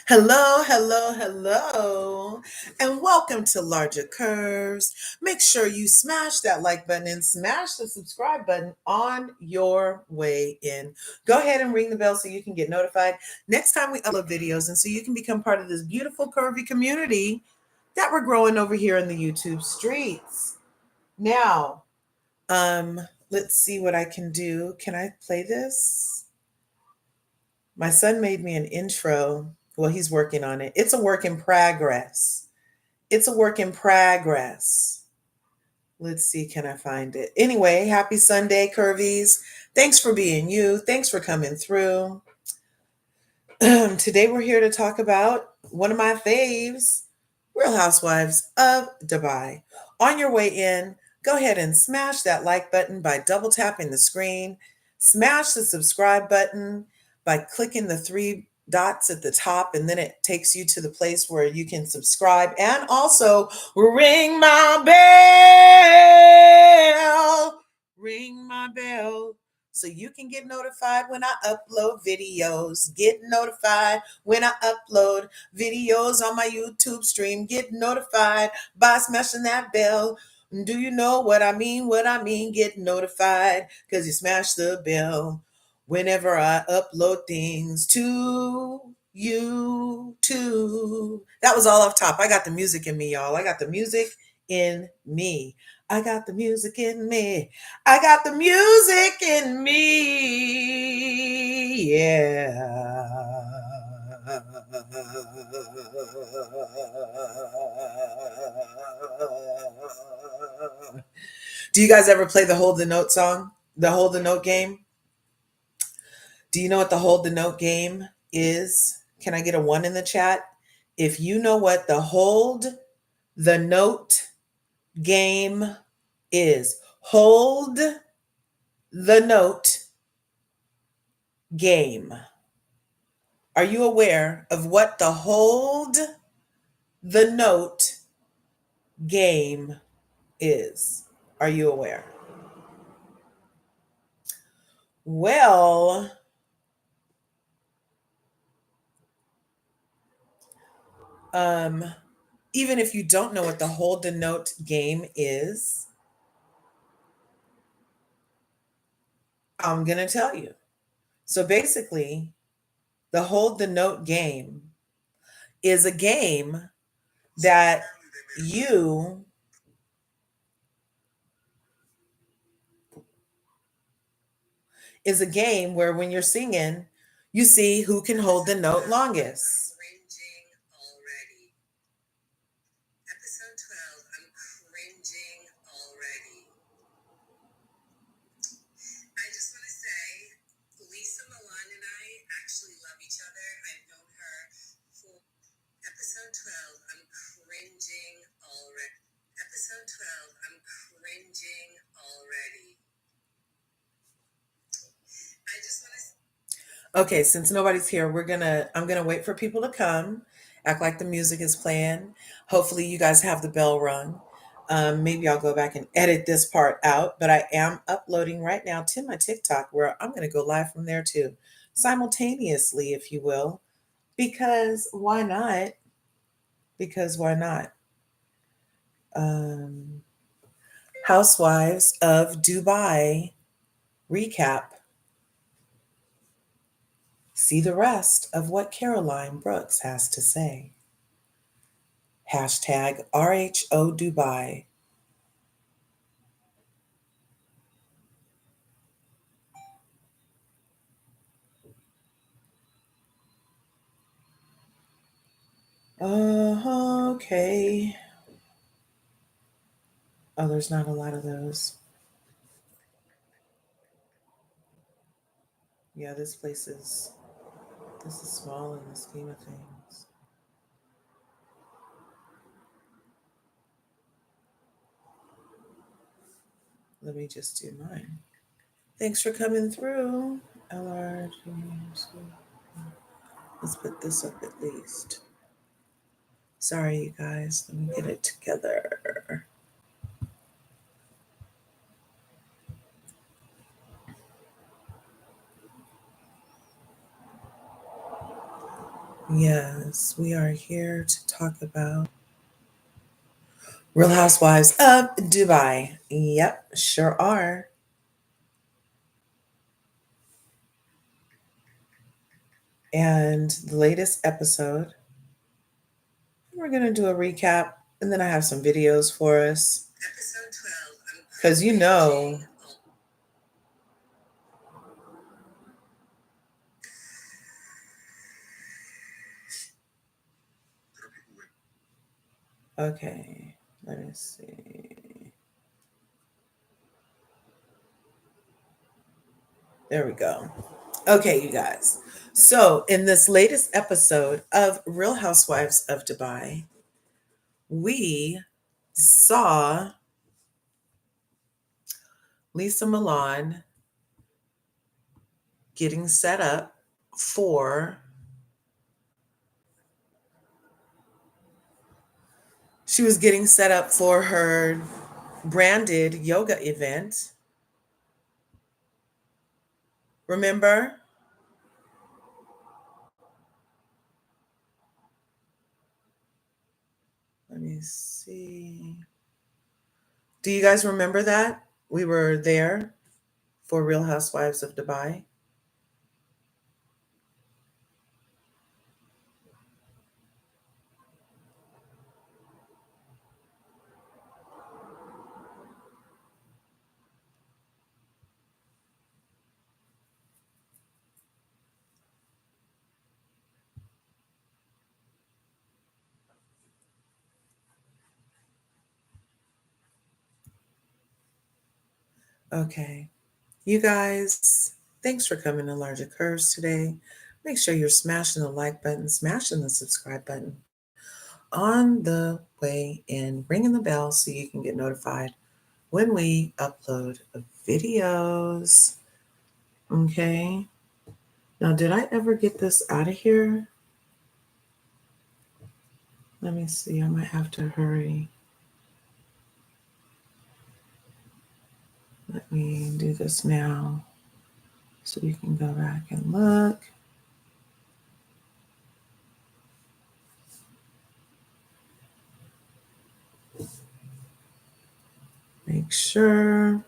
Hello, hello, hello, and welcome to LRGA Curves. Make sure you smash that like button and smash the subscribe button on your way in. Go ahead and ring the bell so you can get notified next time we upload videos and so you can become part of this beautiful curvy community that we're growing over here in the YouTube streets. Now, let's see what I can do. Can I play this? My son made me an intro. Well, he's working on it. It's a work in progress. It's a work in progress. Let's see, can I find it? Anyway, happy Sunday, Curvies. Thanks for being you. Thanks for coming through. Today, we're here to talk about one of my faves, Real Housewives of Dubai. On your way in, go ahead and smash that like button by double tapping the screen. Smash the subscribe button by clicking the three dots at the top, and then it takes you to the place where you can subscribe and also ring my bell. Ring my bell so you can get notified when I upload videos. Get notified when I upload videos on my YouTube stream. Get notified by smashing that bell. Do you know what I mean? What I mean, get notified because you smash the bell whenever I upload things to YouTube. That was all off top. I got the music in me, y'all. I got the music in me. I got the music in me. I got the music in me. Yeah. Do you guys ever play the Hold the Note song? The Hold the Note game? Do you know what the Hold the Note game is? Can I get a one in the chat? If you know what the Hold the Note game is. Hold the Note game. Are you aware of what the Hold the Note game is? Are you aware? Well, even if you don't know what the Hold the Note game is, I'm going to tell you. So basically, the Hold the Note game is a game that you is a game where when you're singing, you see who can hold the note longest. Cringing already. Episode 12, I'm cringing already. I just want to say, Lesa, Milan, and I actually love each other. I've known her for episode 12, I'm cringing already. Episode 12, I'm cringing already. I just want to Okay, since nobody's here, I'm gonna wait for people to come, act like the music is playing. Hopefully you guys have the bell rung. Maybe I'll go back and edit this part out, but I am uploading right now to my TikTok where I'm gonna go live from there too, simultaneously, if you will, because why not? Because why not? Um, Housewives of Dubai recap. See the rest of what Caroline Brooks has to say. Hashtag RHO Dubai. Okay. Oh, there's not a lot of those. Yeah, this is small in the scheme of things. Let me just do mine. Thanks for coming through, LRGA. Let's put this up at least. Sorry, you guys. Let me get it together. Yes, we are here to talk about Real Housewives of Dubai. Yep, sure are. And the latest episode, we're going to do a recap, and then I have some videos for us. Episode 12. Because you know, okay, let me see. There we go. Okay, you guys. So, in this latest episode of Real Housewives of Dubai, we saw Lesa Milan getting set up for she was getting set up for her branded yoga event. Remember? Let me see. Do you guys remember that? We were there for Real Housewives of Dubai. Okay. You guys, thanks for coming to Larger Curves today. Make sure you're smashing the like button, smashing the subscribe button on the way in, ringing the bell so you can get notified when we upload videos. Okay. Now, did I ever get this out of here? Let me see. I might have to hurry. Let me do this now so you can go back and look. Make sure.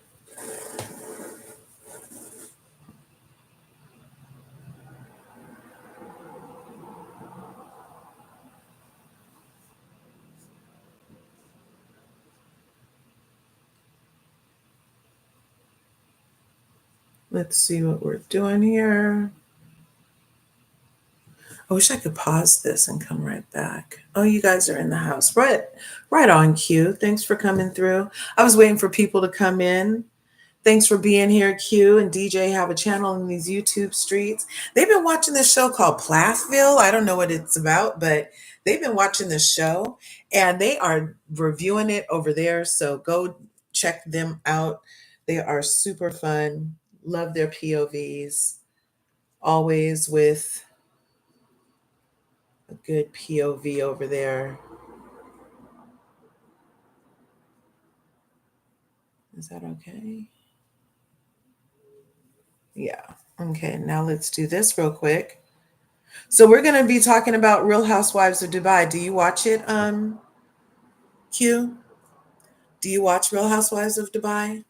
Let's see what we're doing here. I wish I could pause this and come right back. Oh, you guys are in the house. Right on cue. Thanks for coming through. I was waiting for people to come in. Thanks for being here, Q and DJ have a channel in these YouTube streets. They've been watching this show called Plathville. I don't know what it's about, but they've been watching this show and they are reviewing it over there. So go check them out. They are super fun. Love their POVs. Always with a good POV over there. Is that okay? Yeah. Okay, now let's do this real quick. So we're going to be talking about Real Housewives of Dubai. Do you watch it, Q? Do you watch Real Housewives of Dubai?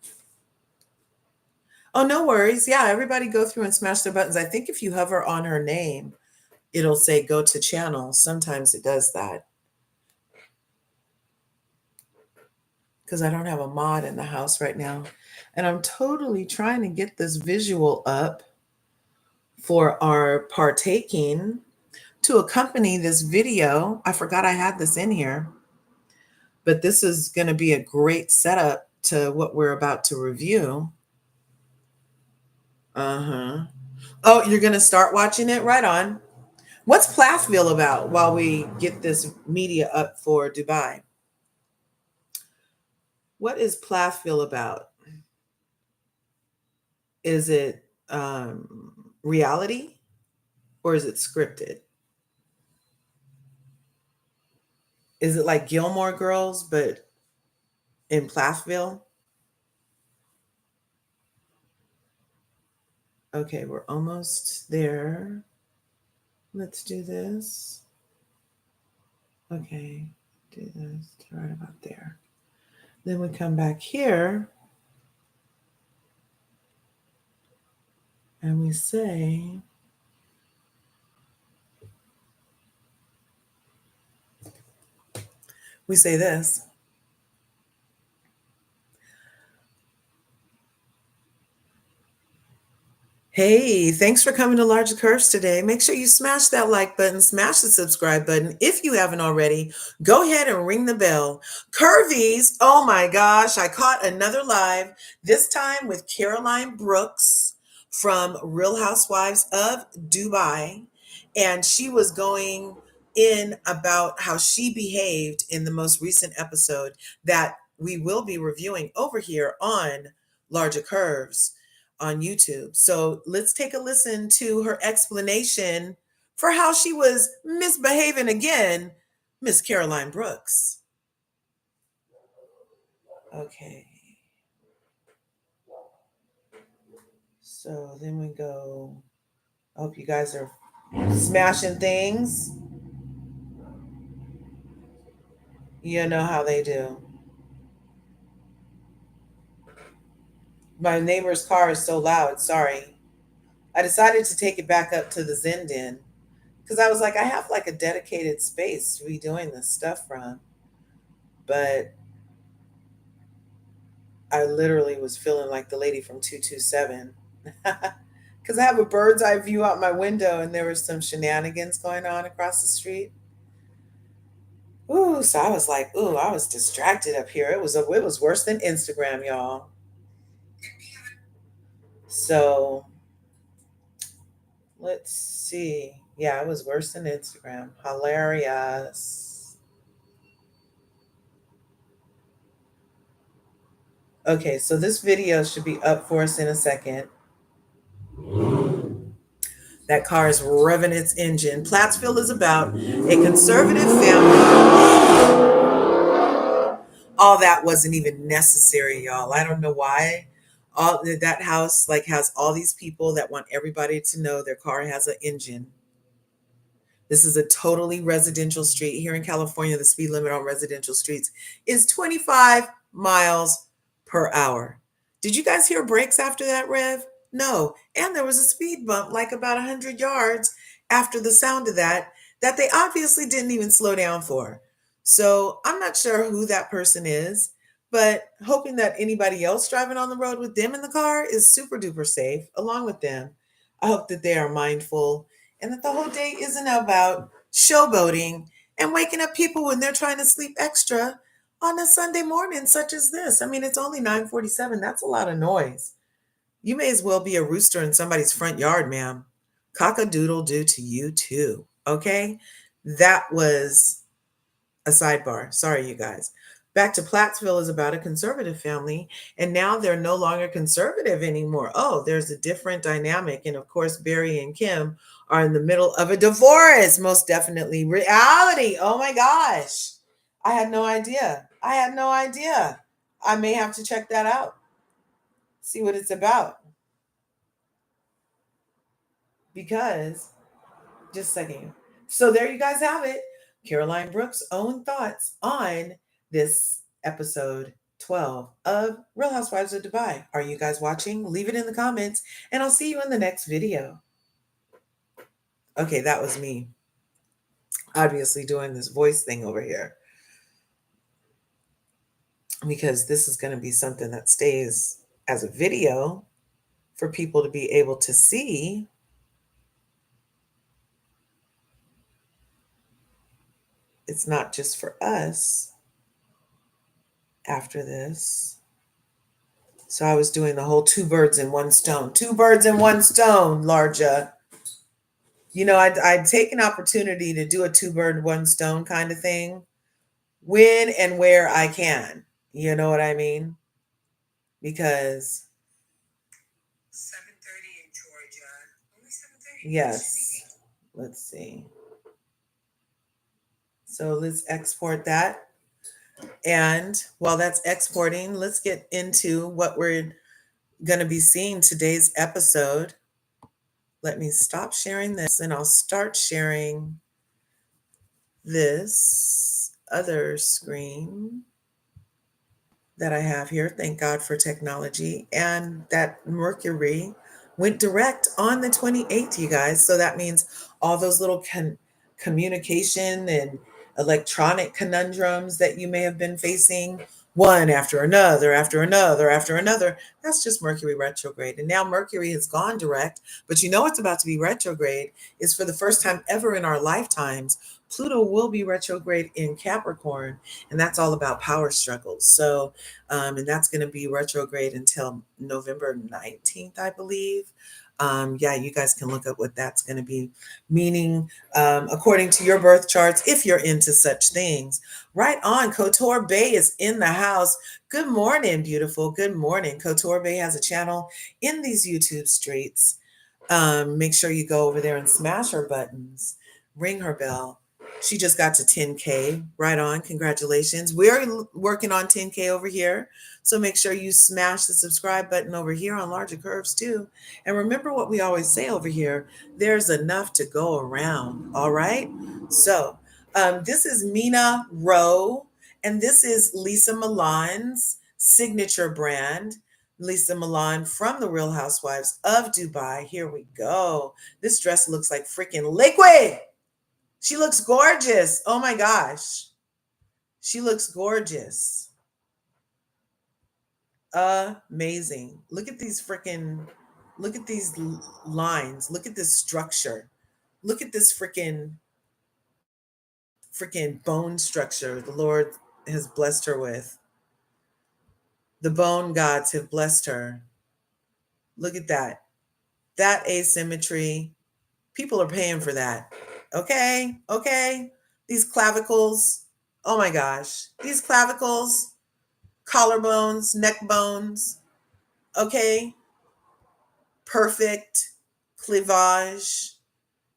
Oh, no worries. Yeah, everybody go through and smash their buttons. I think if you hover on her name, it'll say go to channel. Sometimes it does that. Because I don't have a mod in the house right now. And I'm totally trying to get this visual up for our partaking to accompany this video. I forgot I had this in here, but this is going to be a great setup to what we're about to review. Uh-huh. Oh, you're going to start watching it? Right on. What's Plathville about while we get this media up for Dubai? What is Plathville about? Is it reality or is it scripted? Is it like Gilmore Girls, but in Plathville? Okay, we're almost there. Let's do this. Okay, do this right about there. Then we come back here and we say, this. Hey, thanks for coming to Larger Curves today. Make sure you smash that like button, smash the subscribe button. If you haven't already, go ahead and ring the bell. Curvies, oh my gosh, I caught another live, this time with Caroline Brooks from Real Housewives of Dubai. And she was going in about how she behaved in the most recent episode that we will be reviewing over here on Larger Curves on YouTube. So let's take a listen to her explanation for how she was misbehaving again, Miss Caroline Brooks. Okay. So then we go. I hope you guys are smashing things. You know how they do. My neighbor's car is so loud. Sorry. I decided to take it back up to the Zen Den because I was like, I have like a dedicated space to be doing this stuff from. But I literally was feeling like the lady from 227 because I have a bird's eye view out my window and there was some shenanigans going on across the street. Ooh, so I was like, ooh, I was distracted up here. It was worse than Instagram, y'all. So let's see. Yeah, it was worse than Instagram. Hilarious. Okay, so this video should be up for us in a second. That car is revving its engine. Plattsville is about a conservative family. All that wasn't even necessary, y'all. I don't know why. All that house like has all these people that want everybody to know their car has an engine. This is a totally residential street. Here in California, the speed limit on residential streets is 25 miles per hour. Did you guys hear brakes after that, Rev? No. And there was a speed bump like about 100 yards after the sound of that they obviously didn't even slow down for. So I'm not sure who that person is, but hoping that anybody else driving on the road with them in the car is super duper safe along with them. I hope that they are mindful and that the whole day isn't about showboating and waking up people when they're trying to sleep extra on a Sunday morning such as this. I mean, it's only 9:47. That's a lot of noise. You may as well be a rooster in somebody's front yard, ma'am. Cock-a-doodle doo to you too. Okay? That was a sidebar. Sorry, you guys. Back to Plattsville is about a conservative family, and now they're no longer conservative anymore. Oh, there's a different dynamic. And of course, Barry and Kim are in the middle of a divorce. Most definitely. Reality. Oh my gosh. I had no idea. I had no idea. I may have to check that out, see what it's about. Because, just a second. So there you guys have it. Caroline Brooks' own thoughts on this episode 12 of Real Housewives of Dubai. Are you guys watching? Leave it in the comments, and I'll see you in the next video. Okay, that was me. Obviously doing this voice thing over here. Because this is going to be something that stays as a video for people to be able to see. It's not just for us after this. So I was doing the whole two birds in one stone. Two birds in one stone, Larja. You know, I'd take an opportunity to do a two bird, one stone kind of thing when and where I can. You know what I mean? Because 7:30 in Georgia. Only 7:30. Yes. Let's see. So let's export that. And while that's exporting, let's get into what we're going to be seeing today's episode. Let me stop sharing this and I'll start sharing this other screen that I have here. Thank God for technology. And that Mercury went direct on the 28th, you guys. So that means all those little communication and electronic conundrums that you may have been facing, one after another, after another, after another. That's just Mercury retrograde. And now Mercury has gone direct, but you know what's about to be retrograde is for the first time ever in our lifetimes, Pluto will be retrograde in Capricorn, and that's all about power struggles. So, and that's going to be retrograde until November 19th, I believe. Yeah, you guys can look up what that's going to be meaning according to your birth charts if you're into such things. Right on. Couture Bay is in the house. Good morning, beautiful. Good morning. Couture Bay has a channel in these YouTube streets. Make sure you go over there and smash her buttons, ring her bell. She just got to 10K. Right on. Congratulations. We're working on 10K over here. So make sure you smash the subscribe button over here on LRGA Curves too. And remember what we always say over here, there's enough to go around. All right. So this is Mina Rowe, and this is Lesa Milan's signature brand. Lesa Milan from the Real Housewives of Dubai. Here we go. This dress looks like freaking liquid. She looks gorgeous. Oh my gosh. She looks gorgeous. Amazing. Look at these lines. Look at this structure. Look at this freaking bone structure the Lord has blessed her with. The bone gods have blessed her. Look at that. That asymmetry. People are paying for that. Okay. Okay. These clavicles. Oh my gosh. These clavicles, collarbones, neck bones. Okay. Perfect cleavage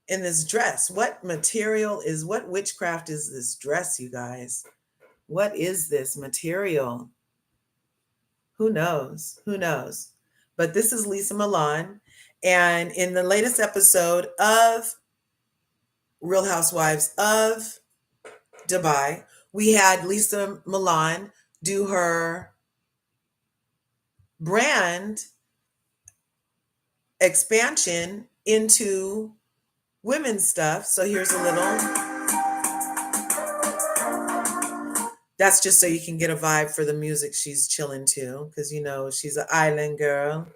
in this dress. What material is, what witchcraft is this dress, you guys? What is this material? Who knows? Who knows? But this is Lesa Milan. And in the latest episode of Real Housewives of Dubai, we had Lesa Milan do her brand expansion into women's stuff. So here's a little. That's just so you can get a vibe for the music she's chilling to, because you know she's an island girl.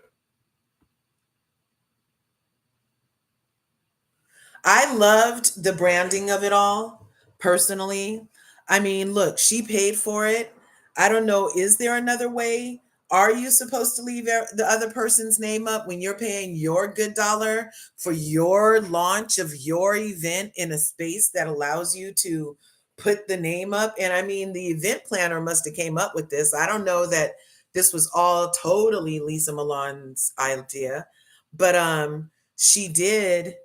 I loved the branding of it all personally. I mean, look, she paid for it. I don't know, is there another way? Are you supposed to leave the other person's name up when you're paying your good dollar for your launch of your event in a space that allows you to put the name up? And I mean, the event planner must have came up with this. I don't know that this was all totally Lesa Milan's idea, but she did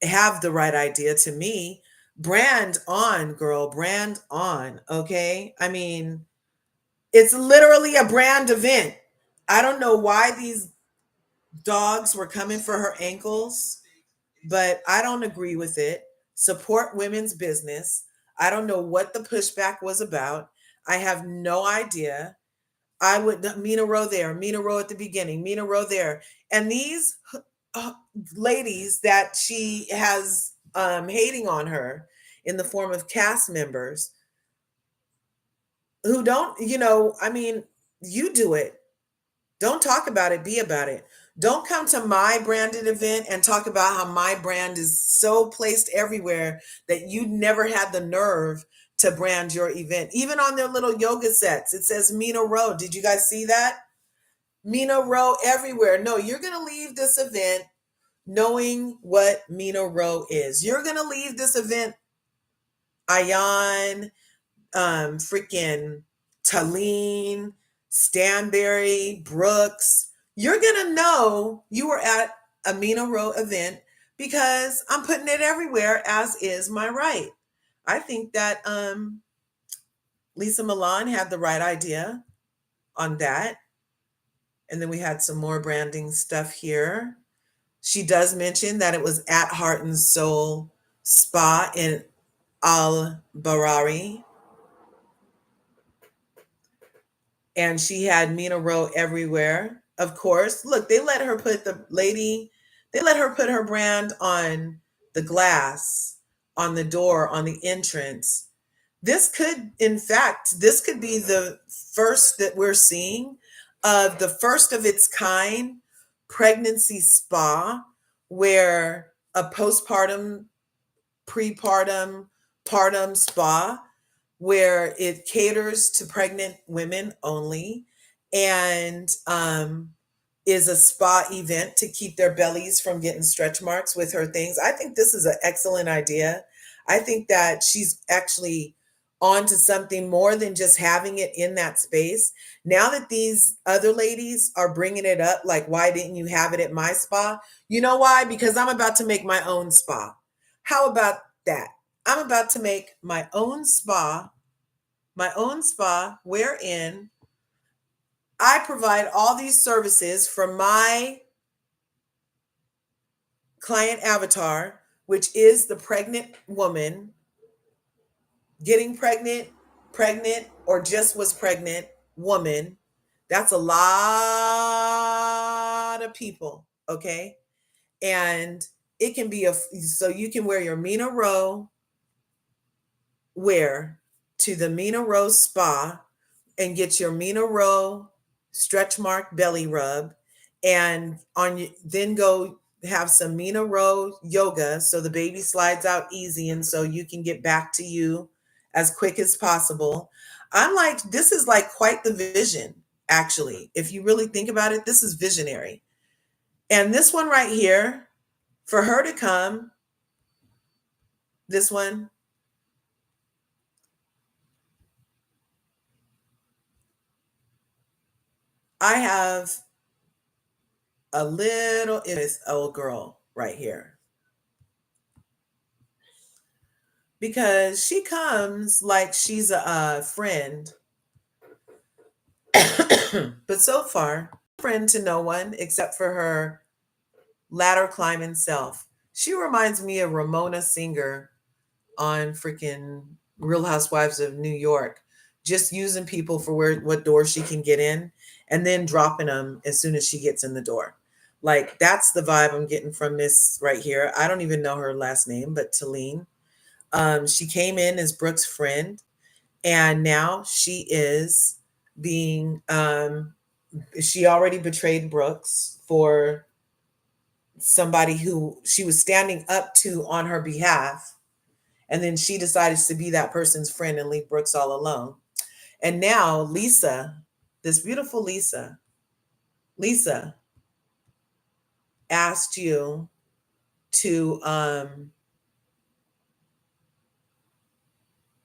have the right idea to me. Brand on, girl, brand on. Okay. I mean, it's literally a brand event. I don't know why these dogs were coming for her ankles, but I don't agree with it. Support women's business. I don't know what the pushback was about. I have no idea. I would Mina Rowe there, Mina Rowe at the beginning, Mina Rowe there. And these uh, ladies that she has hating on her in the form of cast members who don't, I mean, you do it. Don't talk about it, be about it. Don't come to my branded event and talk about how my brand is so placed everywhere that you never had the nerve to brand your event. Even on their little yoga sets, it says Mina Rowe. Did you guys see that? Mina Rowe everywhere. No, you're going to leave this event knowing what Mina Rowe is. You're going to leave this event, Ayan, freaking Taleen, Stanberry, Brooks. You're going to know you were at a Mina Rowe event because I'm putting it everywhere, as is my right. I think that Lesa Milan had the right idea on that. And then we had some more branding stuff here. She does mention that it was at Heart and Soul Spa in Al Barari, and she had Mina Rowe everywhere. Of course, look, they let her put her brand on the glass, on the door, on the entrance. This could be the first that we're seeing of the first of its kind pregnancy spa where a postpartum, prepartum, partum spa where it caters to pregnant women only and is a spa event to keep their bellies from getting stretch marks with her things. I think this is an excellent idea. I think that she's actually on to something more than just having it in that space. Now that these other ladies are bringing it up, like, why didn't you have it at my spa? You know why? Because I'm about to make my own spa. How about that? I'm about to make my own spa wherein I provide all these services for my client avatar, which is the pregnant woman getting pregnant, or just was pregnant woman. That's a lot of people, okay? And it can be so you can wear your Mina Rowe wear to the Mina Rowe spa and get your Mina Rowe stretch mark belly rub, and then go have some Mina Rowe yoga so the baby slides out easy and so you can get back to you as quick as possible. I'm like, this is like quite the vision, actually. If you really think about it, this is visionary. And this one right here, for her to come, this one, I have a little this old girl right here because she comes like she's a friend, but so far, friend to no one except for her ladder climbing self. She reminds me of Ramona Singer on freaking Real Housewives of New York, just using people for what door she can get in and then dropping them as soon as she gets in the door. Like, that's the vibe I'm getting from Miss right here. I don't even know her last name, but Taleen. She came in as Brooke's friend, and now she is being she already betrayed Brooks for somebody who she was standing up to on her behalf, and then she decided to be that person's friend and leave Brooks all alone. And now Lesa, this beautiful Lesa asked you to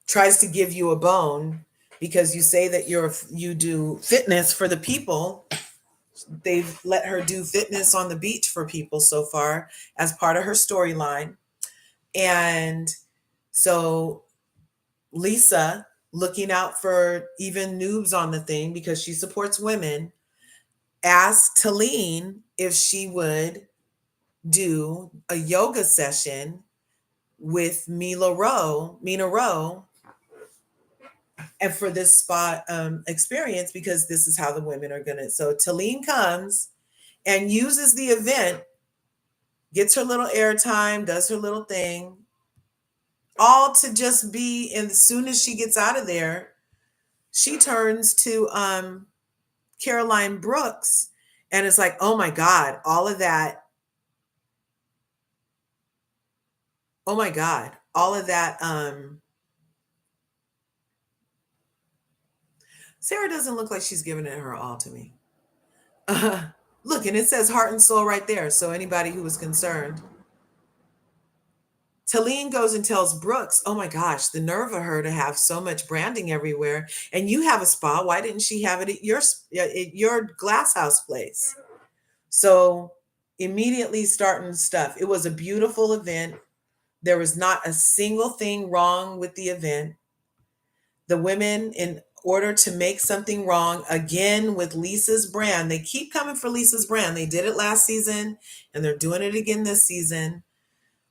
tries to give you a bone because you say that you do fitness for the people. They've let her do fitness on the beach for people so far as part of her storyline. And so Lesa, looking out for even noobs on the thing because she supports women, asked Taleen if she would do a yoga session with Mina Rowe, and for this spa experience, because this is how the women are gonna. So Taleen comes and uses the event, gets her little airtime, does her little thing, all to just be. And as soon as she gets out of there, she turns to Caroline Brooks and it's like, oh my God, all of that. Oh my God, all of that. Sarah doesn't look like she's giving it her all to me. Look, and it says heart and soul right there. So anybody who was concerned. Taleen goes and tells Brooks, oh my gosh, the nerve of her to have so much branding everywhere. And you have a spa. Why didn't she have it at your glass house place? So immediately starting stuff. It was a beautiful event. There was not a single thing wrong with the event. The women in order to make something wrong again with Lesa's brand. They keep coming for Lesa's brand. They did it last season and they're doing it again this season.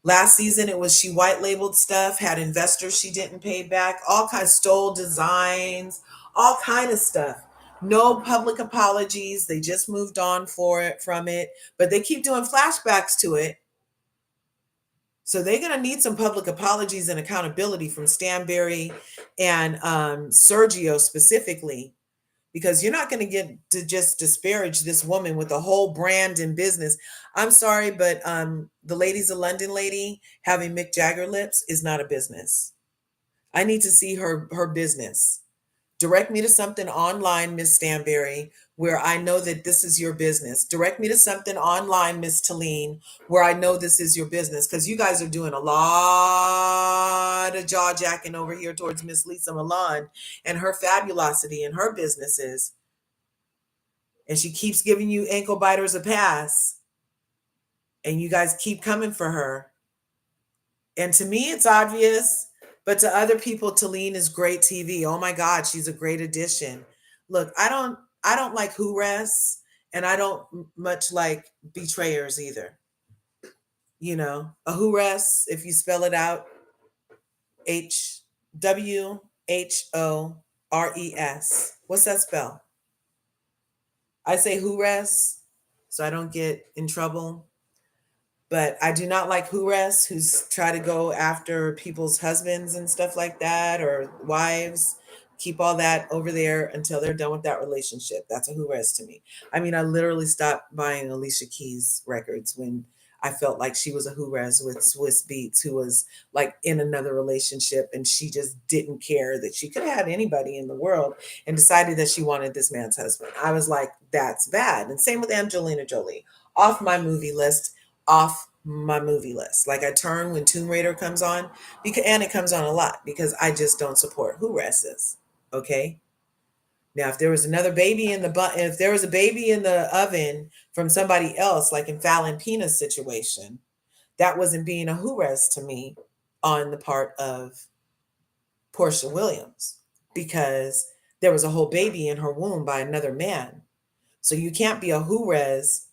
Last season, it was she white labeled stuff, had investors she didn't pay back, all kinds, stole designs, all kind of stuff. No public apologies. They just moved on from it, but they keep doing flashbacks to it. So they're going to need some public apologies and accountability from Stanberry and Sergio specifically, because you're not going to get to just disparage this woman with a whole brand and business. I'm sorry, but the Ladies of London lady having Mick Jagger lips is not a business. I need to see her business. Direct me to something online, Miss Stanberry, where I know that this is your business. Direct me to something online, Miss Taleen, where I know this is your business. Because you guys are doing a lot of jaw jacking over here towards Miss Lesa Milan and her fabulosity and her businesses. And she keeps giving you ankle biters a pass. And you guys keep coming for her. And to me, it's obvious. But to other people, Taleen is great TV. Oh my God, she's a great addition. Look, I don't like Hooras, and I don't much like Betrayers either. You know, a Hooras, if you spell it out, Hwhores. What's that spell? I say Hooras so I don't get in trouble. But I do not like who's try to go after people's husbands and stuff like that, or wives. Keep all that over there until they're done with that relationship. That's a whoras to me. I mean, I literally stopped buying Alicia Keys records when I felt like she was a whoras with Swiss Beats, who was like in another relationship, and she just didn't care that she could have had anybody in the world and decided that she wanted this man's husband. I was like, that's bad. And same with Angelina Jolie. Off my movie list, off my movie list. Like I turn when Tomb Raider comes on, because and it comes on a lot because I just don't support whoresses. Okay. Now, if there was another baby in the if there was a baby in the oven from somebody else, like in Fallon Pina's situation, that wasn't being a whores to me on the part of Portia Williams, because there was a whole baby in her womb by another man. So you can't be a whores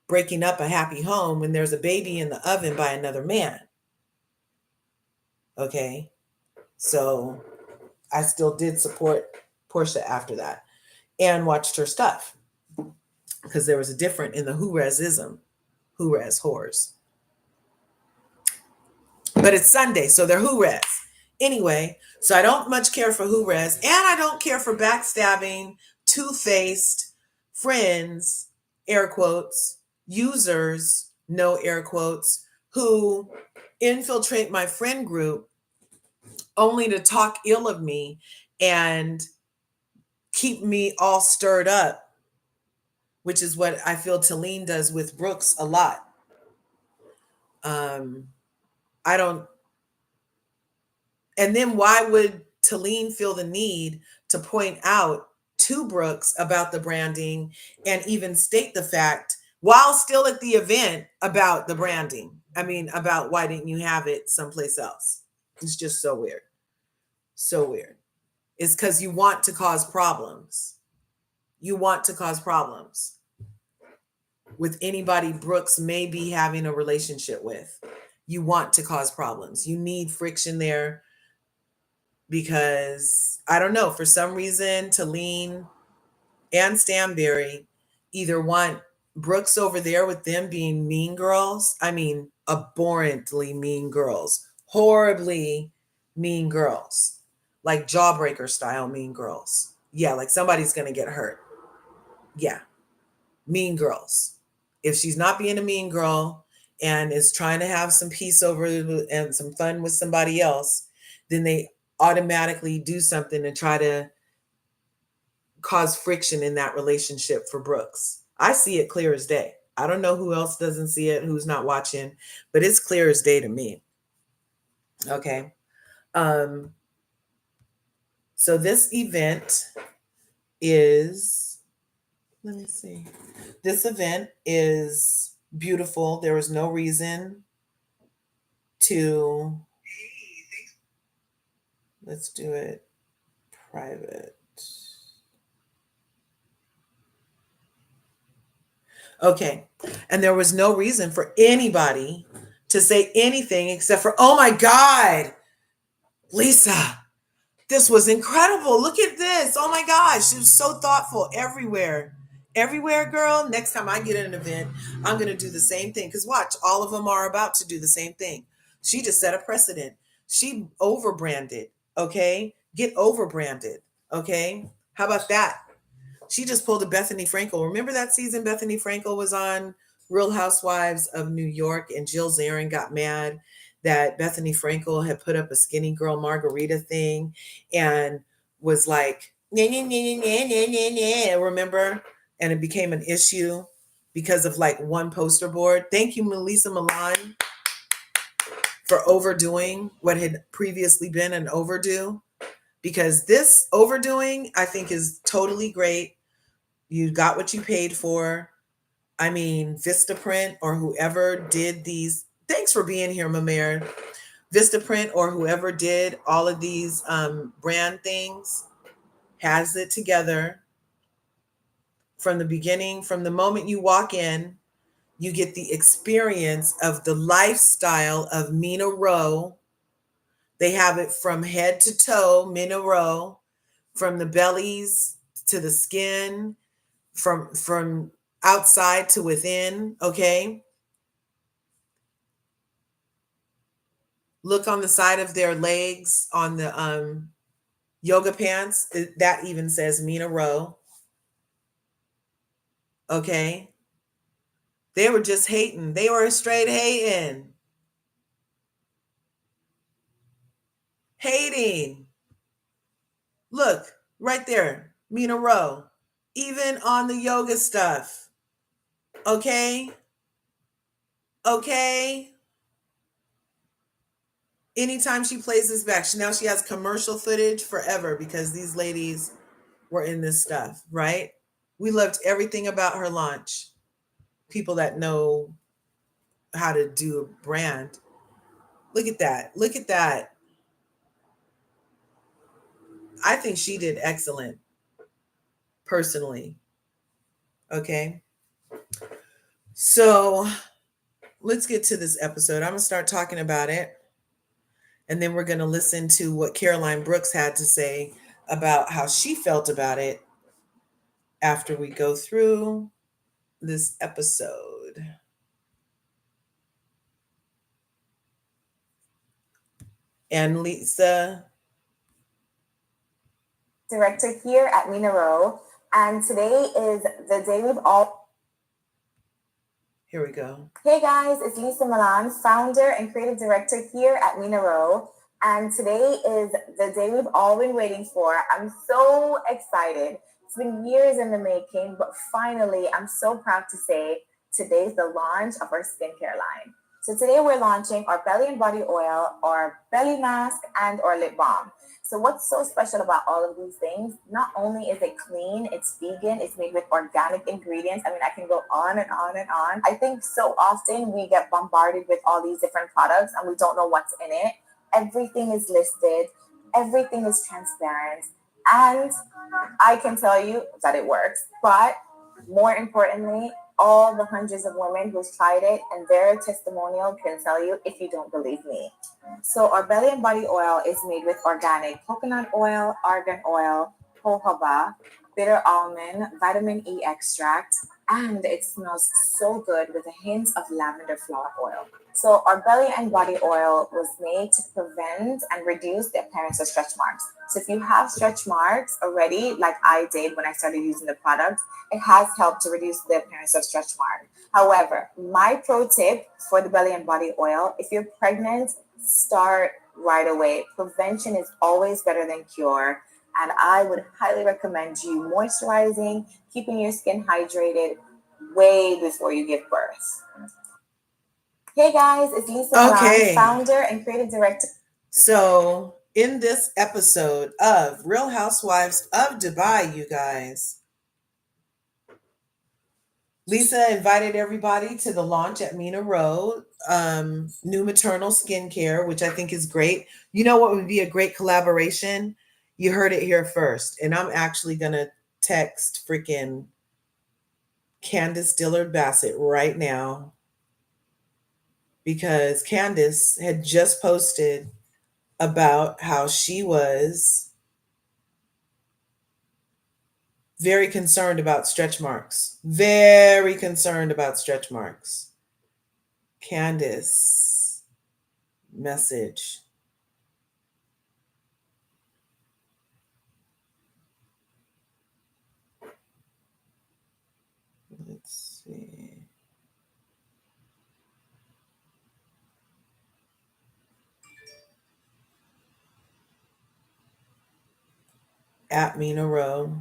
breaking up a happy home when there's a baby in the oven by another man. Okay. So I still did support Portia after that and watched her stuff because there was a different in the whoresism, whores, whores. But it's Sunday, so they're whores. Anyway, so I don't much care for whores, and I don't care for backstabbing, two-faced friends, air quotes, users, no air quotes, who infiltrate my friend group only to talk ill of me and keep me all stirred up, which is what I feel Taleen does with Brooks a lot. Um, I don't, and then why would Taleen feel the need to point out to Brooks about the branding and even state the fact while still at the event about the branding? I mean, about why didn't you have it someplace else? It's just so weird. So weird. It's because you want to cause problems. You want to cause problems with anybody Brooks may be having a relationship with. You want to cause problems. You need friction there because, I don't know, for some reason, Taleen and Stanberry either want Brooks over there with them being mean girls. I mean, abhorrently mean girls, horribly mean girls, like jawbreaker style mean girls. Yeah, like somebody's going to get hurt. Yeah, mean girls. If she's not being a mean girl and is trying to have some peace over and some fun with somebody else, then they automatically do something to try to cause friction in that relationship for Brooks. I see it clear as day. I don't know who else doesn't see it, who's not watching, but it's clear as day to me. Okay. Um, so this event is, let me see. This event is beautiful. There was no reason to, let's do it private. Okay. And there was no reason for anybody to say anything except for, oh my God, Lesa, this was incredible. Look at this. Oh my gosh. She was so thoughtful everywhere. Everywhere, girl. Next time I get at an event, I'm going to do the same thing. Because watch, all of them are about to do the same thing. She just set a precedent. She over branded. Okay. Get over branded. Okay. How about that? She just pulled a Bethany Frankel. Remember that season Bethany Frankel was on Real Housewives of New York and Jill Zarin got mad that Bethany Frankel had put up a skinny girl margarita thing and was like, nah, nah, nah, nah, nah, nah, nah. Remember? And it became an issue because of like one poster board. Thank you, Melissa Milan, for overdoing what had previously been an overdue. Because this overdoing, I think, is totally great. You got what you paid for. I mean, Vistaprint or whoever did these. Thanks for being here, Mamere. Vistaprint or whoever did all of these brand things has it together from the beginning. From the moment you walk in, you get the experience of the lifestyle of Mina Rowe. They have it from head to toe, Mina Rowe, from the bellies to the skin, from outside to within. Okay, look on the side of their legs on the yoga pants. That even says Mina Rowe. Okay, they were just hating. They were straight hating, hating. Look right there, Mina Rowe. Even on the yoga stuff. Okay, okay. Anytime she plays this back, now she has commercial footage forever because these ladies were in this stuff, right? We loved everything about her launch. People that know how to do a brand. Look at that. Look at that. I think she did excellent personally. Okay. So let's get to this episode. I'm going to start talking about it. And then we're going to listen to what Caroline Brooks had to say about how she felt about it after we go through this episode. And Lesa. Director here at Mina Rowe, and today is the day we've all. Here we go. Hey guys, it's Lesa Milan, founder and creative director here at Mina Rowe, and today is the day we've all been waiting for. I'm so excited. It's been years in the making, but finally, I'm so proud to say today's the launch of our skincare line. So today we're launching our belly and body oil, our belly mask, and our lip balm. So what's so special about all of these things? Not only is it clean, it's vegan, it's made with organic ingredients. I mean, I can go on and on and on. I think so often we get bombarded with all these different products and we don't know what's in it. Everything is listed, everything is transparent, and I can tell you that it works. But more importantly, all the hundreds of women who've tried it and their testimonial can tell you if you don't believe me. So our belly and body oil is made with organic coconut oil, argan oil, jojoba, bitter almond, vitamin E extract, and it smells so good with a hint of lavender flower oil. So our belly and body oil was made to prevent and reduce the appearance of stretch marks. So if you have stretch marks already, like I did when I started using the product, it has helped to reduce the appearance of stretch marks. However, my pro tip for the belly and body oil, if you're pregnant, start right away. Prevention is always better than cure. And I would highly recommend you moisturizing, keeping your skin hydrated way before you give birth. Hey guys, it's Lesa Milan, founder and creative director. So, in this episode of Real Housewives of Dubai, you guys, Lesa invited everybody to the launch at Mina Rowe, new maternal skincare, which I think is great. You know what would be a great collaboration? You heard it here first. And I'm actually going to text freaking Candace Dillard Bassett right now because Candace had just posted about how she was very concerned about stretch marks. Very concerned about stretch marks. Candace, message. Let's see. At Mina Rowe.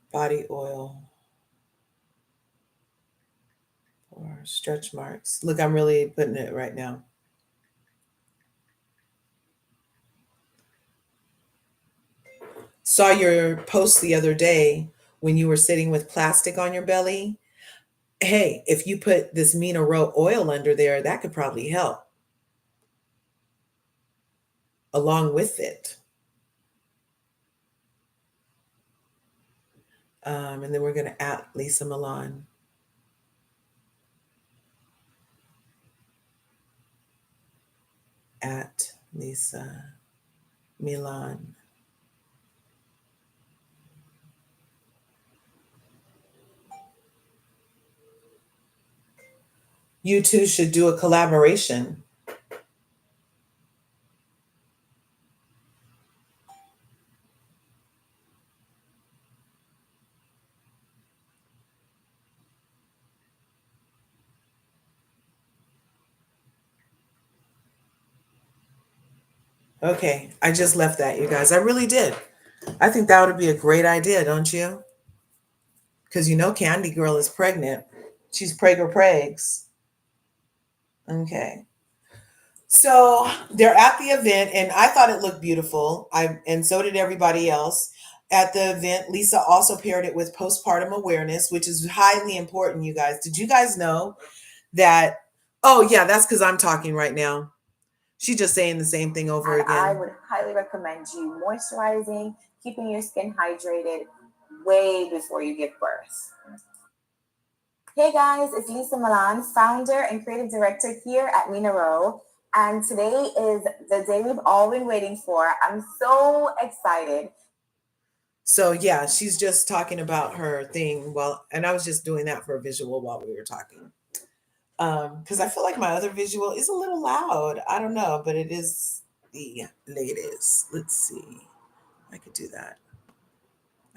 Body oil or stretch marks. Look, I'm really putting it right now. Saw your post the other day when you were sitting with plastic on your belly. Hey, if you put this Mina Rowe oil under there, that could probably help along with it. And then we're going to at Lesa Milan. At Lesa Milan. You two should do a collaboration. Okay, I just left that, you guys. I really did. I think that would be a great idea, don't you? Because you know Candy Girl is pregnant. She's Prager Prags. Okay. So they're at the event, and I thought it looked beautiful. And so did everybody else. At the event, Lesa also paired it with postpartum awareness, which is highly important, you guys. Did you guys know that? Oh, yeah, that's because I'm talking right now. She's just saying the same thing over And again. I would highly recommend you moisturizing, keeping your skin hydrated way before you give birth. Hey guys, it's Lesa Milan, founder and creative director here at Mina Rowe. And today is the day we've all been waiting for. I'm so excited. So yeah, she's just talking about her thing and I was just doing that for a visual while we were talking. Because I feel like my other visual is a little loud. I don't know, but it is the latest. Let's see. I could do that.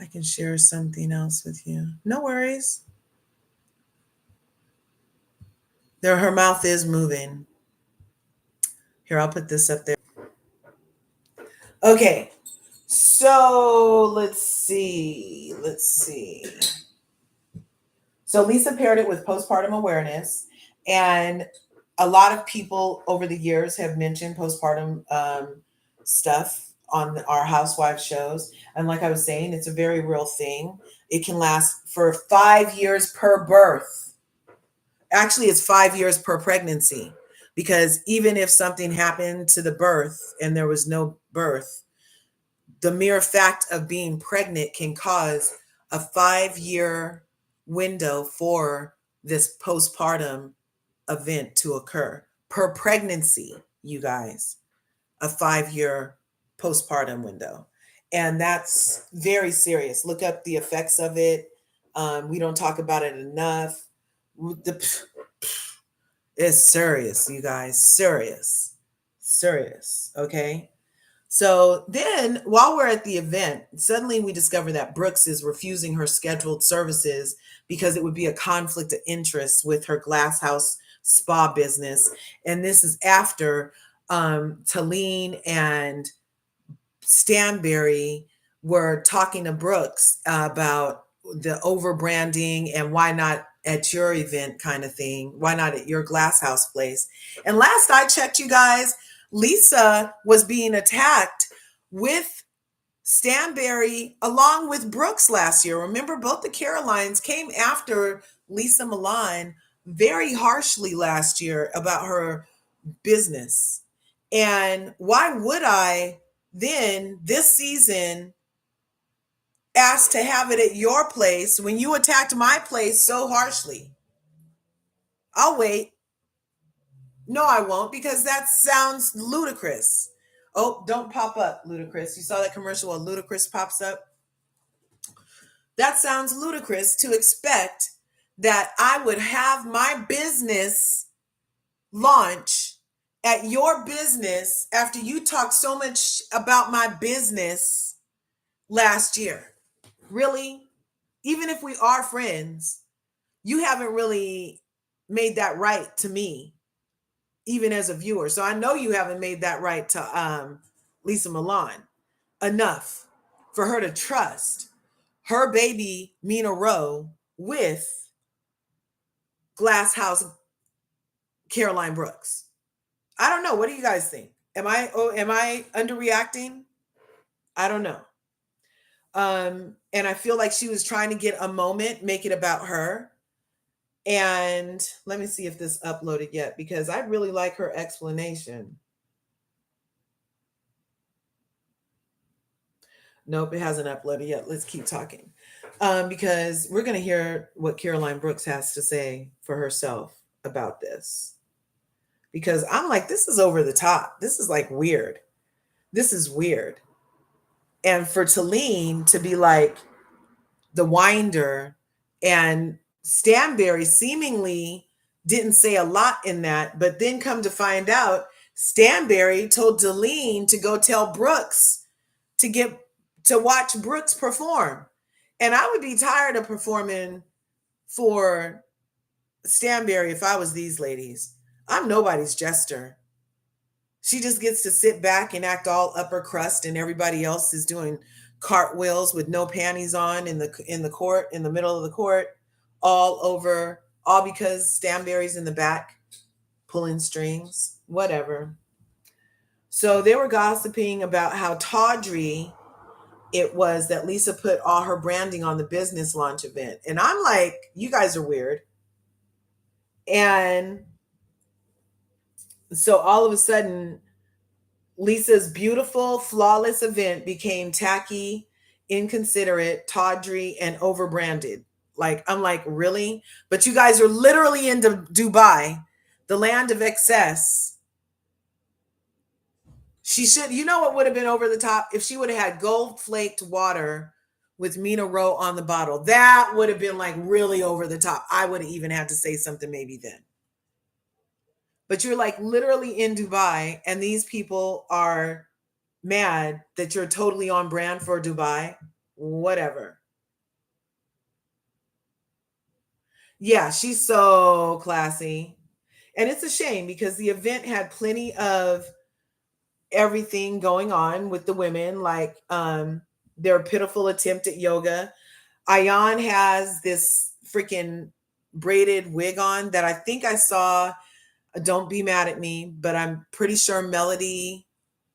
I can share something else with you. No worries. There, her mouth is moving. Here, I'll put this up there. Okay. So let's see. So Lesa paired it with postpartum awareness, and a lot of people over the years have mentioned postpartum stuff on our housewife shows. And like I was saying, it's a very real thing. It can last for 5 years per birth. Actually, it's 5 years per pregnancy, because even if something happened to the birth and there was no birth, the mere fact of being pregnant can cause a 5-year window for this postpartum event to occur per pregnancy, you guys, a 5-year postpartum window. And that's very serious. Look up the effects of it. We don't talk about it enough. It's serious, you guys. Serious. Okay. So then, while we're at the event, suddenly we discover that Brooks is refusing her scheduled services because it would be a conflict of interest with her glass house spa business. And this is after Taleen and Stanberry were talking to Brooks about the over branding and why not at your event kind of thing. Why not at your glass house place? And last I checked, you guys, Lesa was being attacked with Stanberry along with Brooks last year. Remember, both the Carolines came after Lesa Milan very harshly last year about her business. And why would I then this season ask to have it at your place when you attacked my place so harshly? I'll wait. No, I won't, because that sounds ludicrous. Oh, don't pop up, ludicrous. You saw that commercial where ludicrous pops up? That sounds ludicrous to expect that I would have my business launch at your business after you talked so much about my business last year. Really? Even if we are friends, you haven't really made that right to me, even as a viewer. So I know you haven't made that right to Lesa Milan enough for her to trust her baby Mina Rowe with Glass House Caroline Brooks. I don't know. What do you guys think? Am I underreacting? I don't know. And I feel like she was trying to get a moment, make it about her. And let me see if this uploaded yet, because I really like her explanation. Nope, it hasn't uploaded yet. Let's keep talking. Because we're going to hear what Caroline Brooks has to say for herself about this. Because I'm like, this is over the top. This is like weird. This is weird. And for Taleen to be like the winder, and Stanberry seemingly didn't say a lot in that, but then come to find out, Stanberry told Taleen to go tell Brooks to watch Brooks perform. And I would be tired of performing for Stanberry if I was these ladies. I'm nobody's jester. She just gets to sit back and act all upper crust, and everybody else is doing cartwheels with no panties on in the court, in the middle of the court, all over, all because Stanberry's in the back pulling strings, whatever. So they were gossiping about how tawdry it was that Lesa put all her branding on the business launch event. And I'm like, you guys are weird. And so all of a sudden, Lesa's beautiful, flawless event became tacky, inconsiderate, tawdry, and overbranded. Like, I'm like, really? But you guys are literally in Dubai, the land of excess. She should, you know what would have been over the top? If she would have had gold flaked water with Mina Rowe on the bottle. That would have been like really over the top. I would have even had to say something maybe then. But you're like literally in Dubai, and these people are mad that you're totally on brand for Dubai. Whatever. Yeah, she's so classy. And it's a shame because the event had plenty of everything going on with the women, like their pitiful attempt at yoga. Ayan has this freaking braided wig on that I think I saw. Don't be mad at me, but I'm pretty sure Melody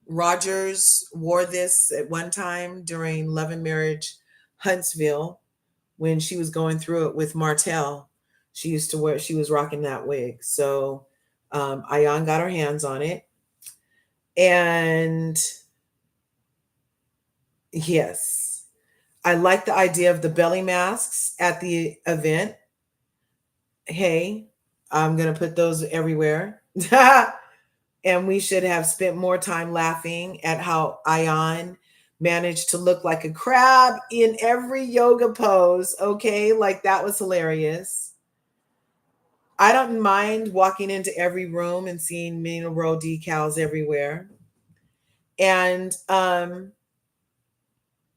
Rogers wore this at one time during Love and Marriage Huntsville when she was going through it with Martell. She was rocking that wig. So Ayan got her hands on it. And yes, I like the idea of the belly masks at the event. Hey, I'm going to put those everywhere. And we should have spent more time laughing at how Ayan managed to look like a crab in every yoga pose. Okay, like that was hilarious. I don't mind walking into every room and seeing Mina Rowe decals everywhere. And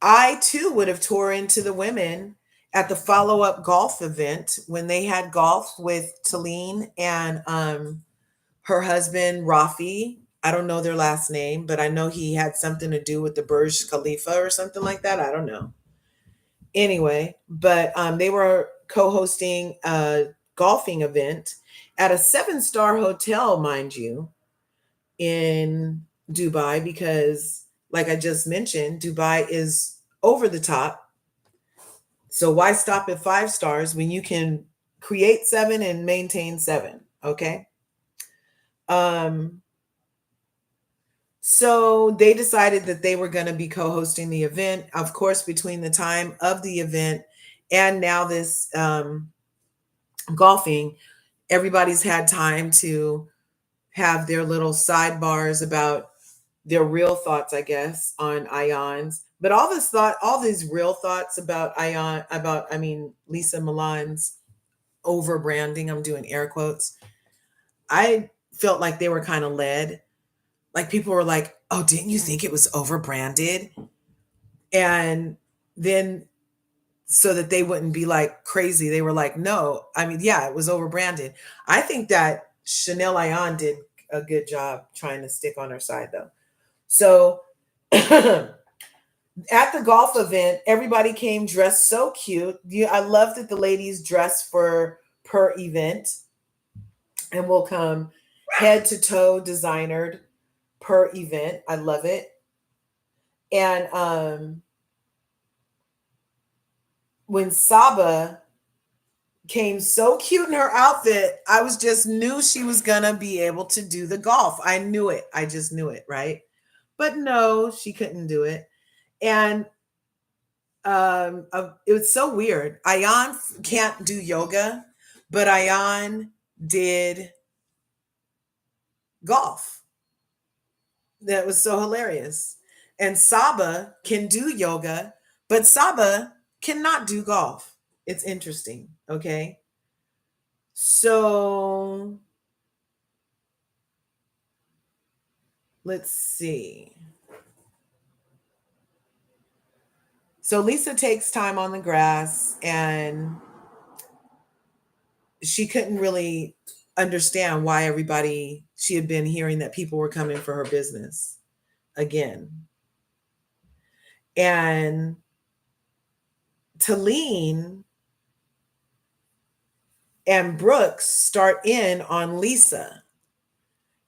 I too would have tore into the women at the follow-up golf event when they had golf with Taleen and her husband Rafi. I don't know their last name, but I know he had something to do with the Burj Khalifa or something like that. I don't know. Anyway, but they were co-hosting a golfing event at a seven-star hotel, mind you, in Dubai, because like I just mentioned, Dubai is over the top. So why stop at 5 stars when you can create 7 and maintain 7? Okay. Um, so they decided that they were going to be co-hosting the event. Of course, between the time of the event and now this golfing, everybody's had time to have their little sidebars about their real thoughts, I guess, on Ion's. But all these real thoughts about Lesa Milan's over branding, I'm doing air quotes. I felt like they were kind of led. Like people were like, oh, didn't you think it was over branded? And then so that they wouldn't be like crazy, they were like, no, I mean, yeah, it was over branded. I think that Chanel Ion did a good job trying to stick on her side though. So at the golf event, everybody came dressed so cute. I love that the ladies dress for per event and will come head to toe designered per event. I love it. And when Saba came so cute in her outfit, I was just knew she was gonna be able to do the golf. I knew it. I just knew it, right? But no, she couldn't do it. And it was so weird. Ayan can't do yoga, but Ayan did golf. That was so hilarious. And Saba can do yoga, but Saba cannot do golf. It's interesting. Okay. So let's see. So Lesa takes time on the grass and she couldn't really understand why she had been hearing that people were coming for her business again. And Taleen and Brooks start in on Lesa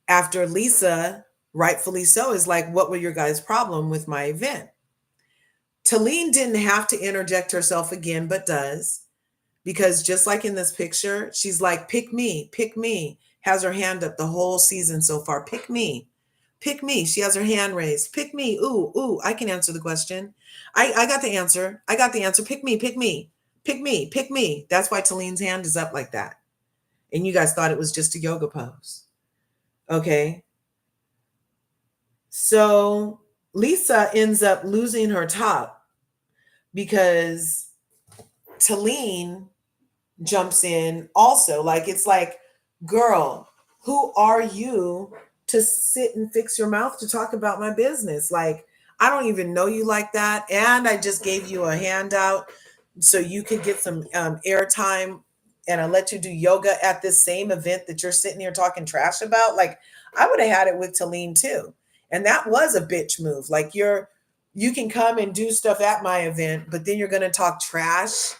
after Lesa, rightfully so, is like, what were your guys' problem with my event? Taleen didn't have to interject herself again, but does. Because just like in this picture, she's like, pick me, has her hand up the whole season so far. Pick me. She has her hand raised. Pick me. Ooh, I can answer the question. I got the answer. Pick me. That's why Taleen's hand is up like that. And you guys thought it was just a yoga pose. Okay. So Lesa ends up losing her top because Taleen jumps in also. Like, it's like, girl, who are you to sit and fix your mouth to talk about my business? Like, I don't even know you like that. And I just gave you a handout so you could get some airtime, and I let you do yoga at this same event that you're sitting here talking trash about. Like, I would have had it with Taleen too. And that was a bitch move. Like, you can come and do stuff at my event, but then you're going to talk trash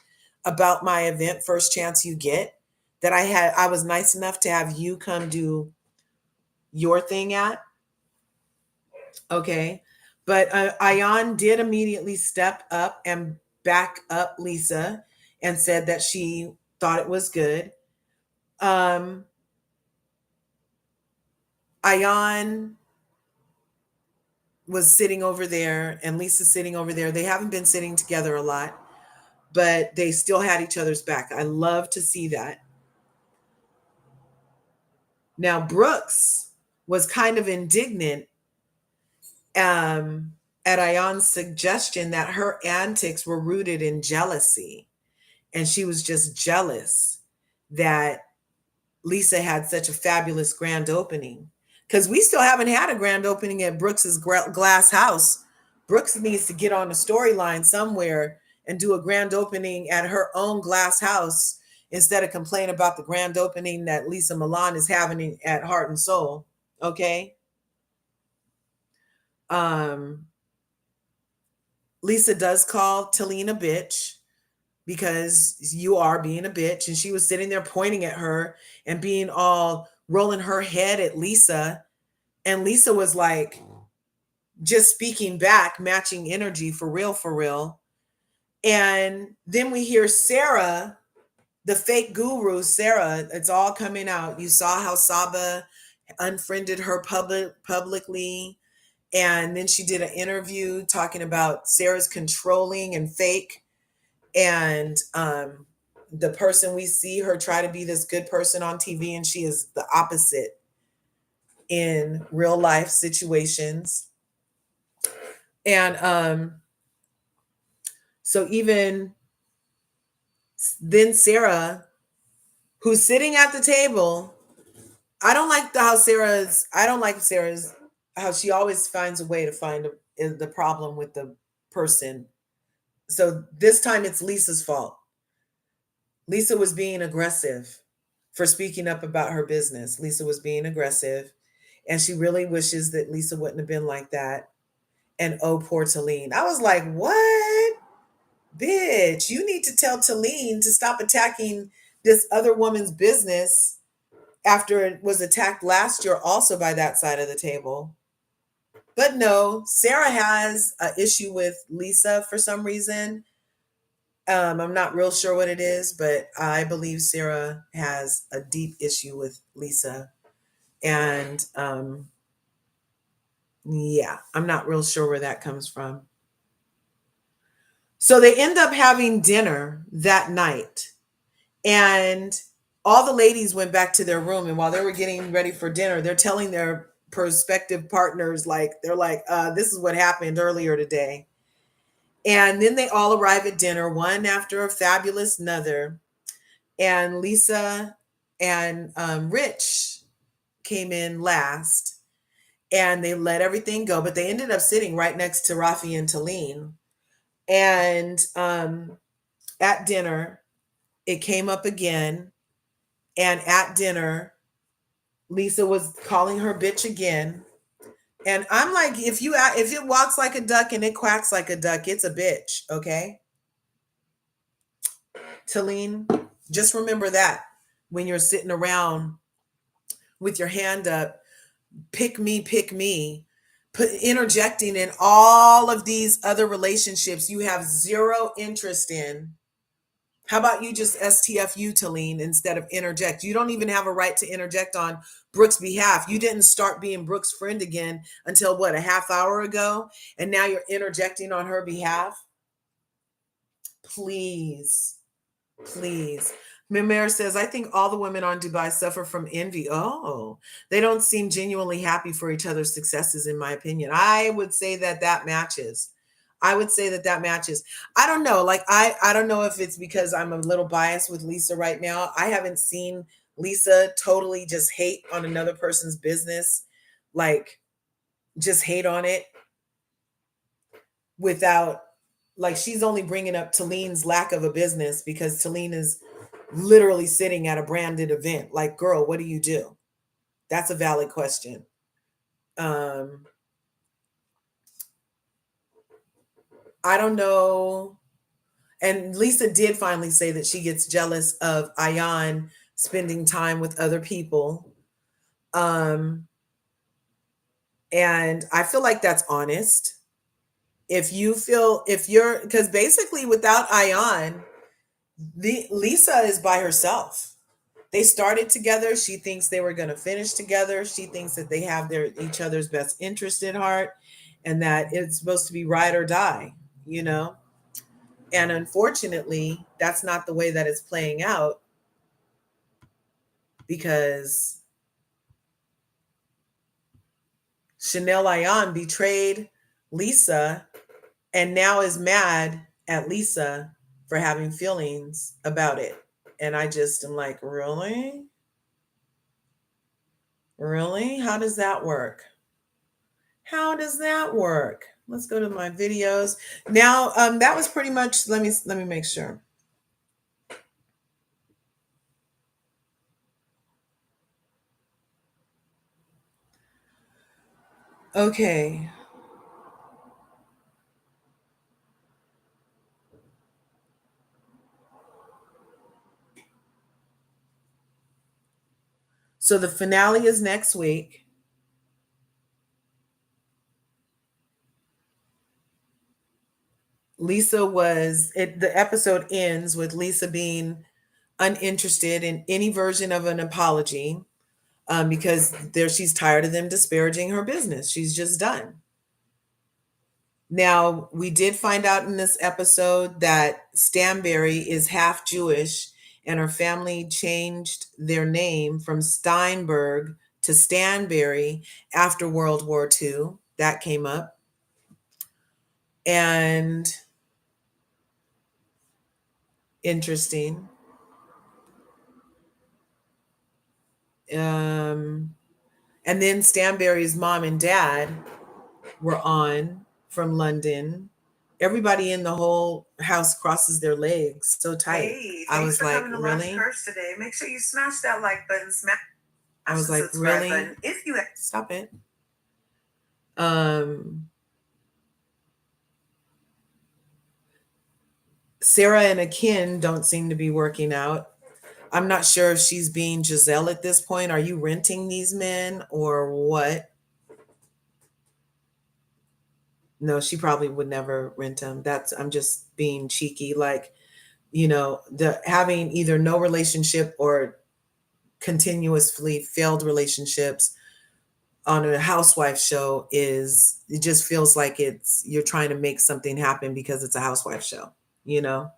about my event first chance you get, that I was nice enough to have you come do your thing at. Okay. But Ayan did immediately step up and back up Lesa and said that she thought it was good. Ayan was sitting over there and Lisa sitting over there. They haven't been sitting together a lot, but they still had each other's back. I love to see that. Now, Brooks was kind of indignant at Ayan's suggestion that her antics were rooted in jealousy. And she was just jealous that Lesa had such a fabulous grand opening. Because we still haven't had a grand opening at Brooks's glass house. Brooks needs to get on a storyline somewhere and do a grand opening at her own glass house instead of complain about the grand opening that Lesa Milan is having at Heart and Soul. Okay. Um, Lesa does call Taleen a bitch because you are being a bitch. And she was sitting there pointing at her and being all rolling her head at Lesa. And Lesa was like, just speaking back, matching energy for real, for real. And then we hear Sarah, the fake guru, Sarah, it's all coming out. You saw how Saba unfriended her publicly. And then she did an interview talking about Sarah's controlling and fake. And the person we see her try to be this good person on TV, and she is the opposite in real life situations. And so even then, Sarah, who's sitting at the table, I don't like Sarah's, how she always finds a way to find the problem with the person. So this time it's Lesa's fault. Lesa was being aggressive for speaking up about her business. Lesa was being aggressive, and she really wishes that Lesa wouldn't have been like that. And oh, poor Taleen. I was like, what? Bitch, you need to tell Taleen to stop attacking this other woman's business after it was attacked last year also by that side of the table. But no, Sarah has an issue with Lesa for some reason. I'm not real sure what it is, but I believe Sarah has a deep issue with Lesa. And yeah, I'm not real sure where that comes from. So they end up having dinner that night, and all the ladies went back to their room. And while they were getting ready for dinner, they're telling their prospective partners, like, they're like, this is what happened earlier today. And then they all arrive at dinner, one after a fabulous another. And Lesa and Rich came in last, and they let everything go. But they ended up sitting right next to Rafi and Taleen. And at dinner, it came up again. And at dinner, Lesa was calling her bitch again. And I'm like, if it walks like a duck and it quacks like a duck, it's a bitch, okay? Taleen, just remember that when you're sitting around with your hand up, pick me, interjecting in all of these other relationships you have zero interest in. How about you just STFU, Taleen, instead of interject? You don't even have a right to interject on Brooke's behalf. You didn't start being Brooke's friend again until what, a half hour ago? And now you're interjecting on her behalf? Please, please. Mimir says, I think all the women on Dubai suffer from envy. Oh, they don't seem genuinely happy for each other's successes, in my opinion. I would say that matches. I would say that matches. I don't know. Like, I don't know if it's because I'm a little biased with Lesa right now. I haven't seen Lesa totally just hate on another person's business, like just hate on it without, like, she's only bringing up Taleen's lack of a business because Taleen is literally sitting at a branded event. Like, girl, what do you do? That's a valid question. I don't know. And Lesa did finally say that she gets jealous of Ayan spending time with other people. And I feel like that's honest. If you're, because basically without Ayan, Lesa is by herself. They started together. She thinks they were going to finish together. She thinks that they have each other's best interest at heart, and that it's supposed to be ride or die, you know? And unfortunately, that's not the way that it's playing out, because Chanel Ayan betrayed Lesa and now is mad at Lesa for having feelings about it. And I just am like, really? Really? How does that work? How does that work? Let's go to my videos. Now, that was pretty much, let me make sure. Okay. So the finale is next week. The episode ends with Lesa being uninterested in any version of an apology. because she's tired of them disparaging her business. She's just done. Now, we did find out in this episode that Stanberry is half Jewish, and her family changed their name from Steinberg to Stanberry after World War II. That came up. And interesting. And then Stanberry's mom and dad were on from London. Everybody in the whole house crosses their legs so tight. Hey, I thanks was for like, coming to really? Curves today. Make sure you smash that like button, smash I was the like, subscribe really? button if you Stop it. Sarah and Akin don't seem to be working out. I'm not sure if she's being Giselle at this point. Are you renting these men or what? No, she probably would never rent them. I'm just being cheeky. Like, the having either no relationship or continuously failed relationships on a housewife show it just feels like you're trying to make something happen because it's a housewife show, you know?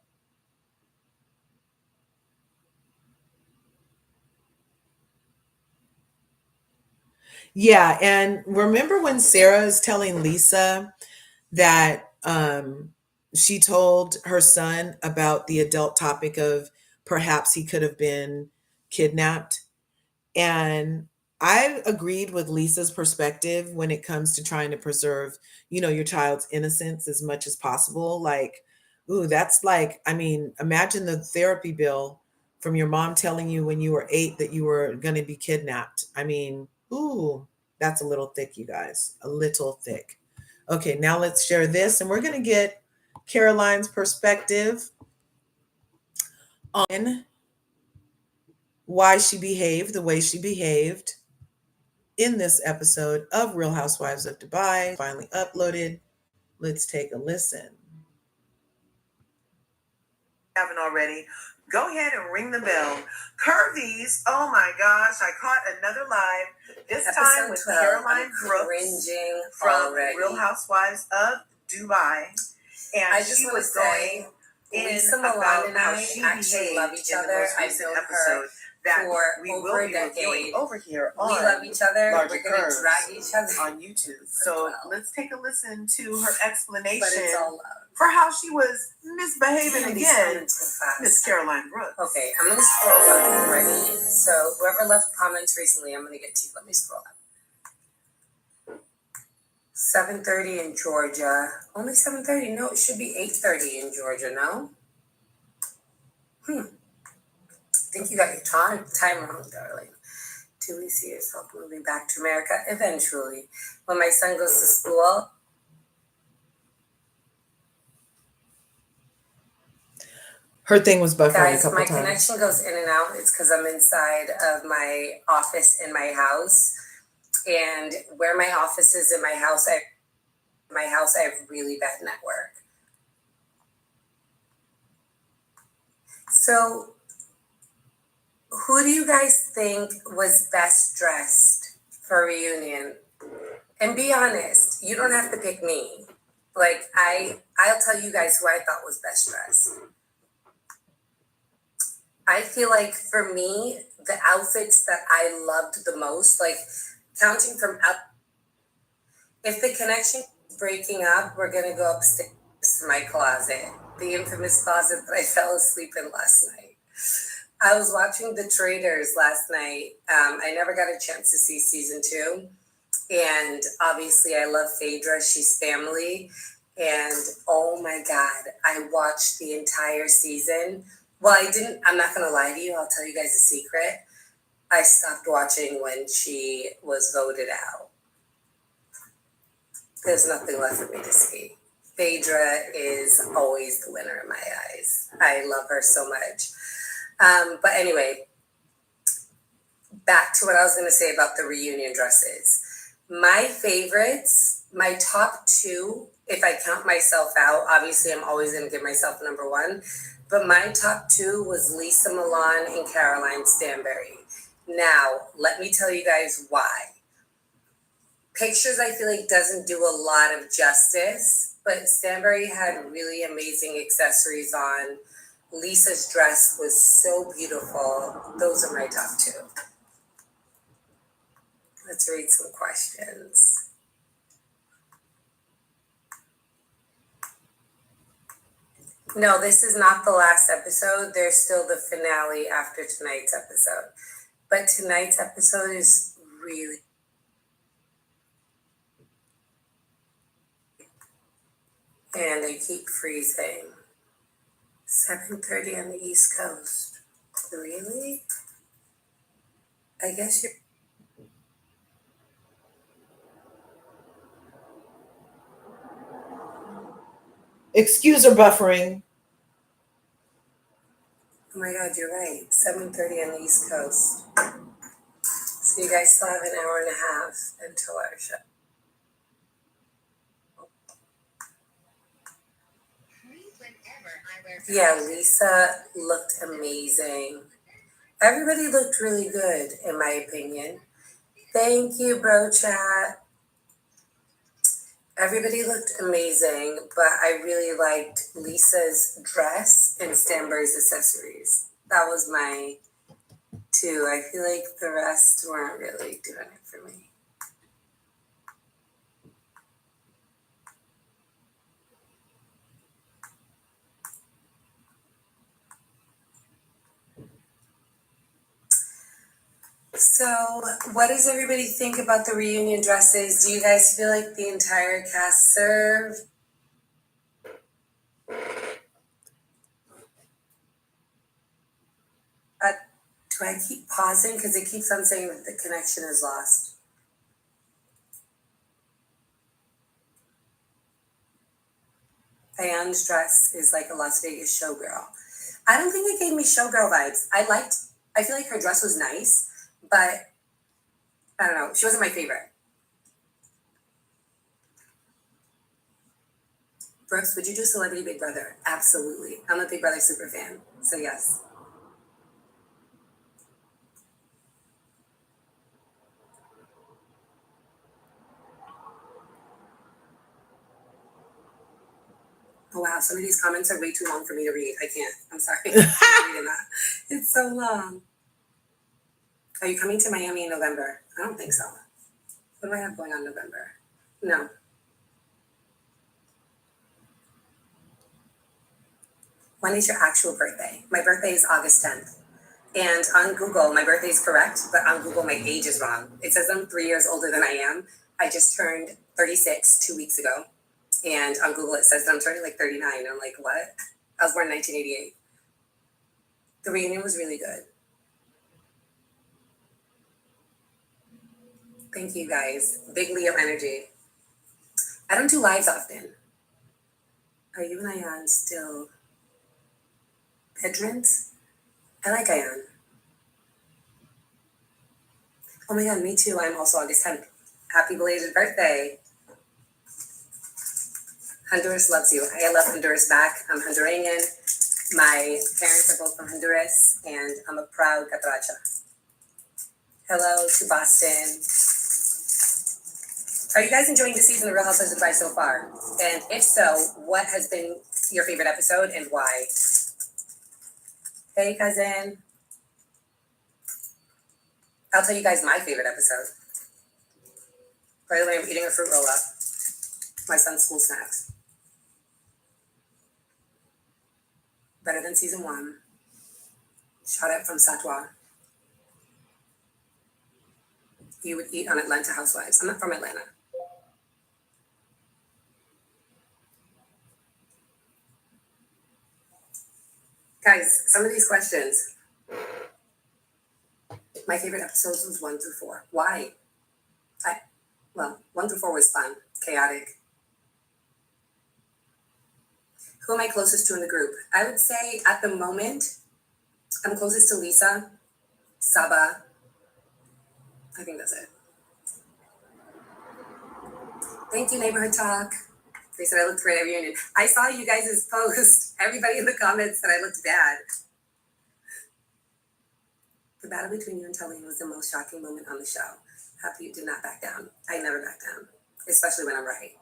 Yeah, and remember when Sarah is telling Lesa that she told her son about the adult topic of perhaps he could have been kidnapped? And I agreed with Lisa's perspective when it comes to trying to preserve, your child's innocence as much as possible. Like, ooh, that's like, I mean, imagine the therapy bill from your mom telling you when you were 8 that you were going to be kidnapped. I mean, ooh, that's a little thick, you guys, a little thick. Okay, now let's share this, and we're going to get Caroline's perspective on why she behaved the way she behaved in this episode of Real Housewives of Dubai. Finally uploaded. Let's take a listen. haven't already, go ahead and ring the bell. Curvies, oh my gosh, I caught another live, this time with Caroline Brooks from Real Housewives of Dubai. And I just was going Lesa, Milan, and I actually love each other. I've known her that for we over a decade. Over here on we love each other. We're going to drag each other on YouTube. So let's take a listen to her explanation for how she was misbehaving again, Miss Caroline Brooks. Okay, I'm going to scroll up. Ready? So whoever left comments recently, I'm going to get to you. Let me scroll up. 7:30 in Georgia. Only 7:30? No, it should be 8:30 in Georgia, no? I think you got your time wrong, darling. Do we see yourself moving back to America? Eventually. When my son goes to school. Her thing was buffering Guys, a couple my times. connection goes in and out. It's because I'm inside of my office in my house. And where my office is in my house, I have really bad network. So, who do you guys think was best dressed for a reunion? And be honest, you don't have to pick me. Like, I'll tell you guys who I thought was best dressed. I feel like for me, the outfits that I loved the most, like counting from up, if the connection is breaking up, we're going to go upstairs to my closet, the infamous closet that I fell asleep in last night. I was watching The Traitors last night. I never got a chance to see season 2. And obviously I love Phaedra. She's family. And oh my God, I watched the entire season. Well, I'm not going to lie to you. I'll tell you guys a secret. I stopped watching when she was voted out. There's nothing left for me to see. Phaedra is always the winner in my eyes. I love her so much. But anyway, back to what I was going to say about the reunion dresses. My favorites, my top 2, if I count myself out, obviously I'm always going to give myself number 1. But my top 2 was Lesa Milan and Caroline Stanberry. Now, let me tell you guys why. Pictures, I feel like, doesn't do a lot of justice, but Stanbury had really amazing accessories on. Lisa's dress was so beautiful. Those are my top two. Let's read some questions. No, this is not the last episode. There's still the finale after tonight's episode. But tonight's episode is really... And I keep freezing. 7:30 on the East Coast. Really? I guess you're... Excuse her buffering. Oh my God, you're right. 7:30 on the East Coast. So you guys still have an hour and a half until our show. Yeah, Lisa looked amazing. Everybody looked really good, in my opinion. Thank you, bro chat. Everybody looked amazing, but I really liked Lisa's dress and Stanbury's accessories. That was my two. I feel like the rest weren't really doing it for me. So, what does everybody think about the reunion dresses? Do you guys feel like the entire cast served? Do I keep pausing? Because it keeps on saying that the connection is lost. Diane's dress is like a Las Vegas showgirl. I don't think it gave me showgirl vibes. I feel like her dress was nice, but I don't know. She wasn't my favorite. Brooks, would you do Celebrity Big Brother? Absolutely. I'm a Big Brother super fan, so yes. Oh wow, some of these comments are way too long for me to read. I can't. I'm sorry. I'm not reading that. It's so long. Are you coming to Miami in November? I don't think so. What do I have going on in November? No. When is your actual birthday? My birthday is August 10th. And on Google, my birthday is correct, but on Google, my age is wrong. It says I'm 3 years older than I am. I just turned 36 2 weeks ago. And on Google, it says that I'm turning like 39. I'm like, what? I was born in 1988. The reunion was really good. Thank you, guys. Big Leo energy. I don't do lives often. Are you and Ayan still veterans? I like Ayan. Oh my God, me too. I'm also August 10th. Happy belated birthday. Honduras loves you. I love Honduras back. I'm Honduran. My parents are both from Honduras, and I'm a proud catracha. Hello to Boston. Are you guys enjoying the season of Real Housewives of Dubai so far? And if so, what has been your favorite episode and why? Hey, cousin. I'll tell you guys my favorite episode. By the way, I'm eating a fruit roll-up. My son's school snacks. Better than season 1. Shout out from Satwa. You would eat on Atlanta Housewives. I'm not from Atlanta. Guys, some of these questions. My favorite episodes was 1 through 4. Why? 1 through 4 was fun, chaotic. Who am I closest to in the group? I would say at the moment, I'm closest to Lesa, Saba. I think that's it. Thank you, Neighborhood Talk. They said I looked great at reunion. I saw you guys' post. Everybody in the comments said I looked bad. The battle between you and Taleen was the most shocking moment on the show. Happy you did not back down. I never back down, especially when I'm right.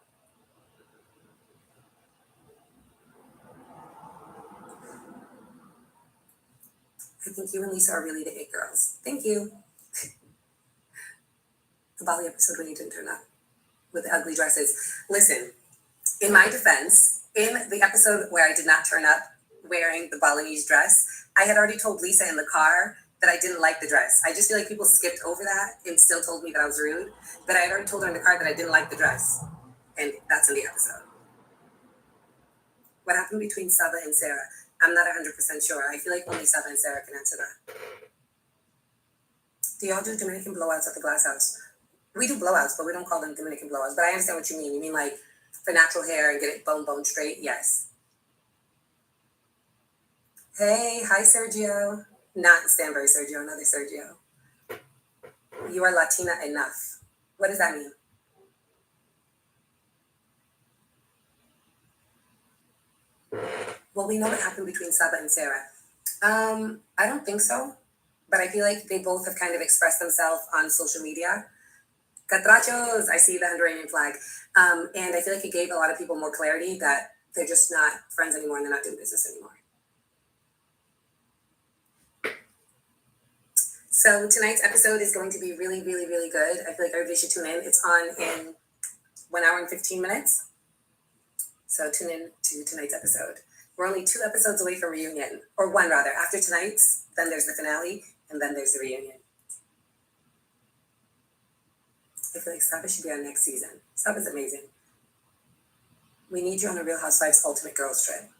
I think you and Lesa are really the it girls. Thank you. The Bali episode when you didn't turn up with the ugly dresses. Listen, in my defense, in the episode where I did not turn up wearing the Balinese dress, I had already told Lesa in the car that I didn't like the dress. I just feel like people skipped over that and still told me that I was rude. But I had already told her in the car that I didn't like the dress. And that's in the episode. What happened between Saba and Sarah? I'm not 100% sure. I feel like only Saba and Sarah can answer that. Do y'all do Dominican blowouts at the glass house? We do blowouts, but we don't call them Dominican blowouts. But I understand what you mean. You mean like for natural hair and get it bone straight? Yes. Hey, hi, Sergio. Not Stanbury Sergio, another Sergio. You are Latina enough. What does that mean? Well, we know what happened between Saba and Sarah. I don't think so, but I feel like they both have kind of expressed themselves on social media. Catrachos, I see the Honduran flag. And I feel like it gave a lot of people more clarity that they're just not friends anymore and they're not doing business anymore. So tonight's episode is going to be really, really, really good. I feel like everybody should tune in. It's on in 1 hour and 15 minutes. So tune in to tonight's episode. We're only 2 episodes away from reunion, or 1 rather. After tonight's, then there's the finale, and then there's the reunion. I feel like Saba should be on next season. Saba's amazing. We need you on a Real Housewives Ultimate Girls Trip.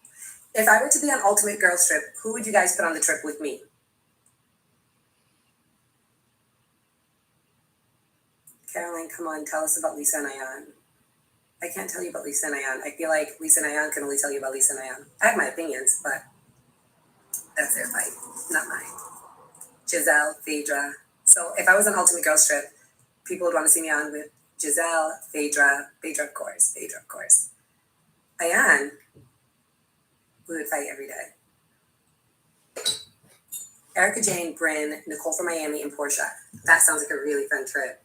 If I were to be on Ultimate Girls Trip, who would you guys put on the trip with me? Caroline, come on, tell us about Lesa and Ayan. I can't tell you about Lesa and Ayan. I feel like Lesa and Ayan can only tell you about Lesa and Ayan. I have my opinions, but that's their fight, not mine. Giselle, Phaedra. So if I was on Ultimate Girls Trip, people would want to see me on with Giselle, Phaedra of course. Ayan, we would fight every day. Erica Jane, Bryn, Nicole from Miami, and Portia. That sounds like a really fun trip.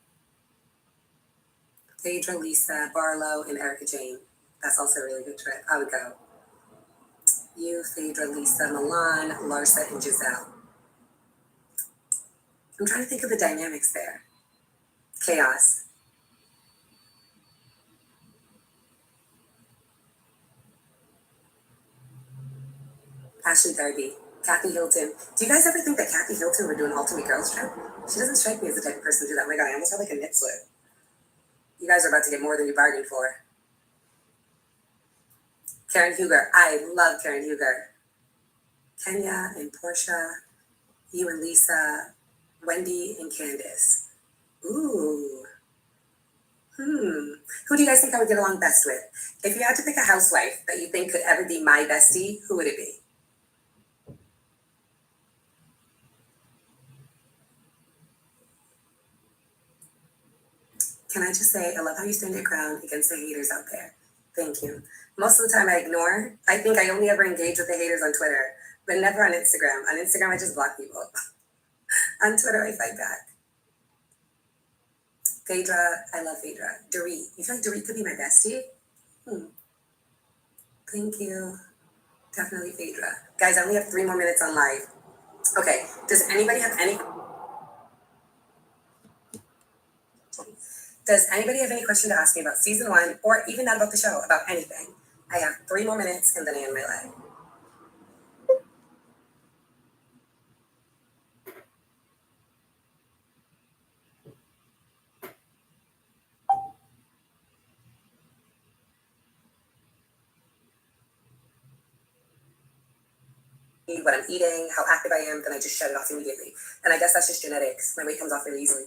Phaedra, Lesa, Barlow, and Erica Jane. That's also a really good trip. I would go. You, Phaedra, Lesa, Milan, Larsa, and Giselle. I'm trying to think of the dynamics there. Chaos. Ashley Darby, Kathy Hilton. Do you guys ever think that Kathy Hilton would do an Ultimate Girls Trip? She doesn't strike me as the type of person to do that. Oh my God, I almost have like a nip slip. You guys are about to get more than you bargained for. Karen Huger. I love Karen Huger. Kenya and Portia. You and Lesa. Wendy and Candace. Ooh. Who do you guys think I would get along best with? If you had to pick a housewife that you think could ever be my bestie, who would it be? Can I just say, I love how you stand your ground against the haters out there. Thank you. Most of the time I ignore. I think I only ever engage with the haters on Twitter, but never on Instagram. On Instagram, I just block people. On Twitter, I fight back. Phaedra, I love Phaedra. Dorit, you feel like Dorit could be my bestie? Thank you. Definitely Phaedra. Guys, I only have 3 more minutes on live. Okay, does anybody have any question to ask me about season 1 or even not about the show, about anything? I have 3 more minutes and then I end my live. What I'm eating, how active I am, then I just shut it off immediately. And I guess that's just genetics. My weight comes off really easily.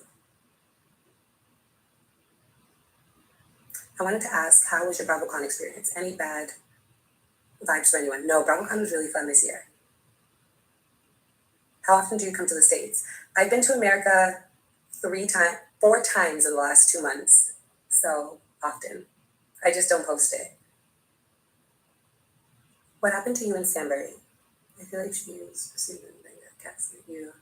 I wanted to ask, how was your BravoCon experience? Any bad vibes for anyone? No, BravoCon was really fun this year. How often do you come to the States? I've been to America 4 times in the last 2 months. So often. I just don't post it. What happened to you and Stanbury? I feel like she was receiving You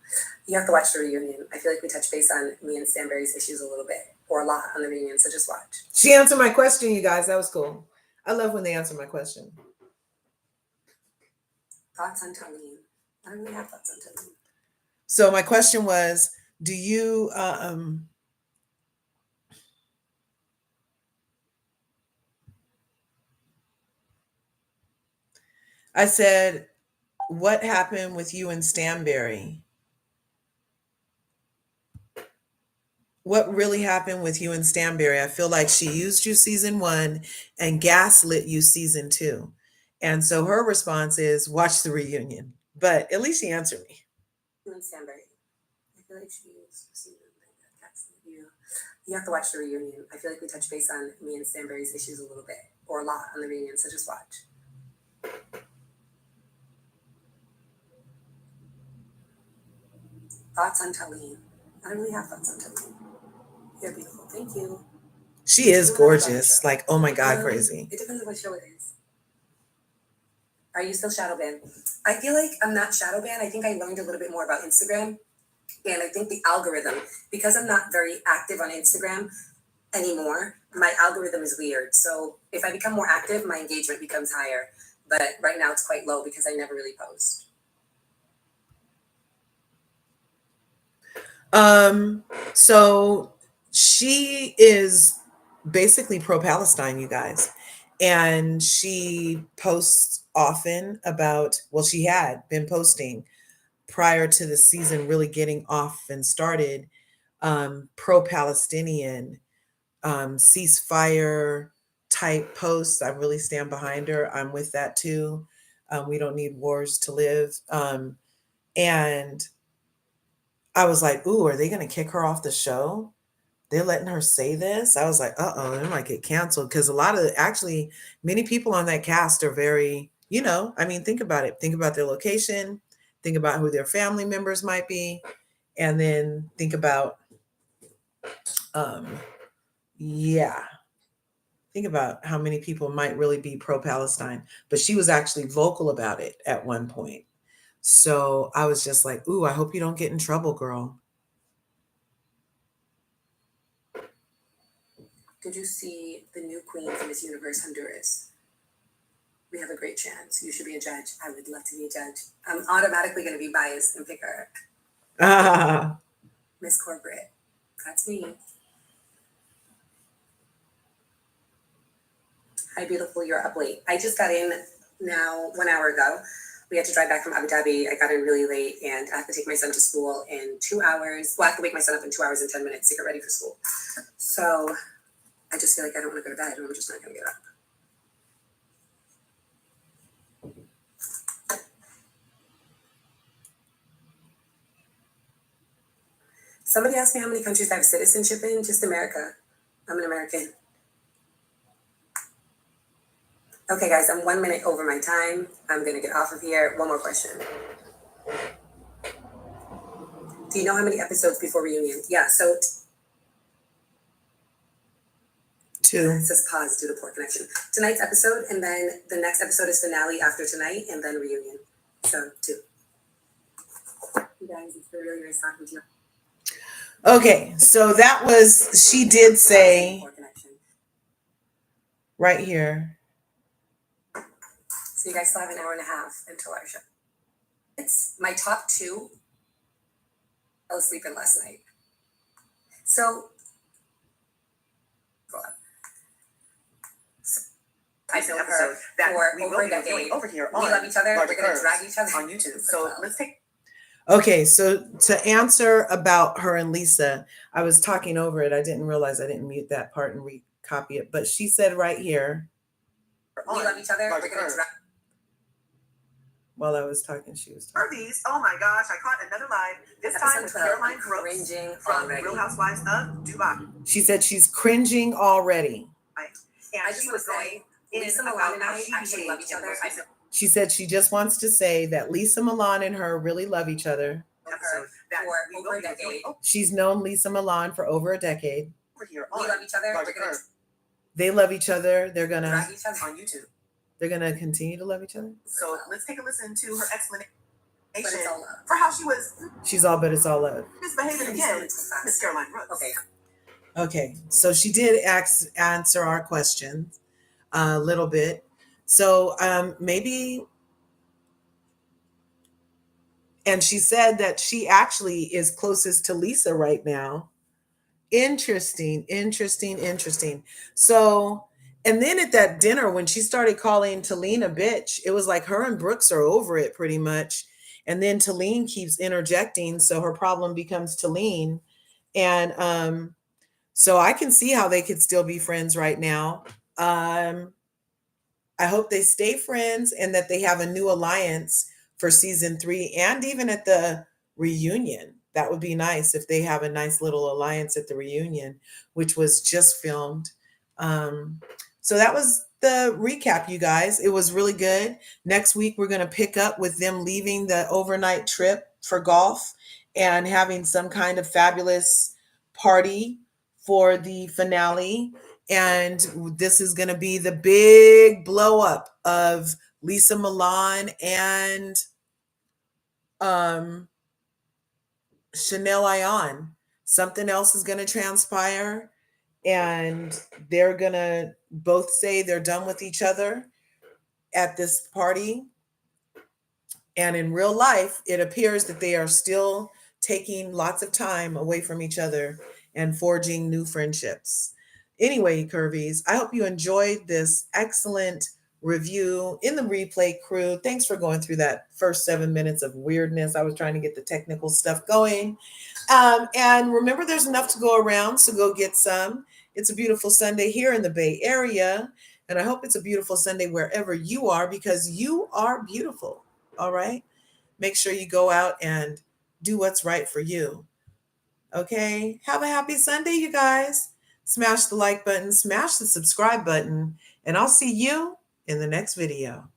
have to watch the reunion. I feel like we touched base on me and Stanberry's issues a little bit, or a lot on the reunion, so just watch. She answered my question, you guys. That was cool. I love when they answer my question. Thoughts on Taleen? I don't really have thoughts on Taleen. So my question was, do you I said, what happened with you and Stanberry? What really happened with you and Stanberry? I feel like she used you season 1 and gaslit you season 2. And so her response is, watch the reunion. But at least she answered me. You and Stanberry. I feel like she used season 1 and gaslit you. You have to watch the reunion. I feel like we touched base on me and Stanberry's issues a little bit, or a lot on the reunion, so just watch. Thoughts on Taleen? I don't really have thoughts on Taleen. You're beautiful. Thank you. She is gorgeous. Like, oh my God, crazy. It depends on what show it is. Are you still shadow banned? I feel like I'm not shadow banned. I think I learned a little bit more about Instagram. And I think the algorithm, because I'm not very active on Instagram anymore, my algorithm is weird. So if I become more active, my engagement becomes higher. But right now it's quite low because I never really post. So she is basically pro-Palestine, you guys. And she posts often about, well, she had been posting prior to the season really getting off and started, pro-Palestinian, ceasefire type posts. I really stand behind her. I'm with that too. We don't need wars to live. And I was like, ooh, are they going to kick her off the show? They're letting her say this. I was like, they might get canceled, because a lot of actually many people on that cast are very, I mean, think about it. Think about their location, think about who their family members might be, and then think about, um, yeah, think about how many people might really be pro-Palestine. But she was actually vocal about it at one point. So I was just like, ooh, I hope you don't get in trouble, girl. Did you see the new queen from Miss Universe Honduras? We have a great chance. You should be a judge. I would love to be a judge. I'm automatically going to be biased and pick her. Miss Corporate. That's me. Hi, beautiful. You're up late. I just got in now 1 hour ago. We had to drive back from Abu Dhabi. I got in really late, and I have to take my son to school in 2 hours. Well, I have to wake my son up in 2 hours and 10 minutes to get ready for school. So I just feel like I don't want to go to bed, and I'm just not going to get up. Somebody asked me how many countries I have citizenship in. Just America. I'm an American. Okay, guys, I'm 1 minute over my time. I'm going to get off of here. One more question. Do you know how many episodes before reunion? Yeah, so 2. It says pause due to poor connection. Tonight's episode, and then the next episode is finale after tonight, and then reunion. So 2. You guys, it's been really nice talking to you. Okay, so that was, she did say right here. So you guys still have an hour and a half until our show. It's my top 2. I was sleeping last night. So I know her for over a decade. Over here we love each other. We're going to drag each other on YouTube. So let's take. Okay, so to answer about her and Lesa, I was talking over it. I didn't realize I didn't mute that part and recopy it. But she said right here. We love each other. We're going to drag. While I was talking, she was talking. Curvies, oh my gosh, I caught another live. This time with Caroline Brooks from Real Housewives of Dubai. She said she's cringing already. And I just want to say, Lesa Milan and I actually love each other. She said she just wants to say that Lesa Milan and her really love each other. For over a decade. She's known Lesa Milan for over a decade. We love each other. They love each other. They're gonna drag each other on YouTube. They're gonna continue to love each other. So let's take a listen to her explanation for how she was She's all, but it's all love. misbehaving again, Miss Caroline Brooks. Okay, so she did answer our questions a little bit. So maybe, and she said that she actually is closest to Lesa right now. Interesting, interesting, interesting. So, and then at that dinner, when she started calling Taleen a bitch, it was like her and Brooks are over it pretty much. And then Taleen keeps interjecting, so her problem becomes Taleen. And so I can see how they could still be friends right now. Um, I hope they stay friends and that they have a new alliance for season 3 and even at the reunion. That would be nice if they have a nice little alliance at the reunion, which was just filmed. Um, so that was the recap, you guys. It was really good. Next week, we're going to pick up with them leaving the overnight trip for golf and having some kind of fabulous party for the finale. And this is going to be the big blow up of Lesa Milan and um, Chanel Ayan. Something else is going to transpire, and they're going to both say they're done with each other at this party. And in real life, it appears that they are still taking lots of time away from each other and forging new friendships. Anyway, Curvies, I hope you enjoyed this excellent review in the replay crew. Thanks for going through that first 7 minutes of weirdness. I was trying to get the technical stuff going. And remember, there's enough to go around, so go get some. It's a beautiful Sunday here in the Bay Area. And I hope it's a beautiful Sunday wherever you are, because you are beautiful. All right. Make sure you go out and do what's right for you. Okay. Have a happy Sunday, you guys. Smash the like button, smash the subscribe button, and I'll see you in the next video.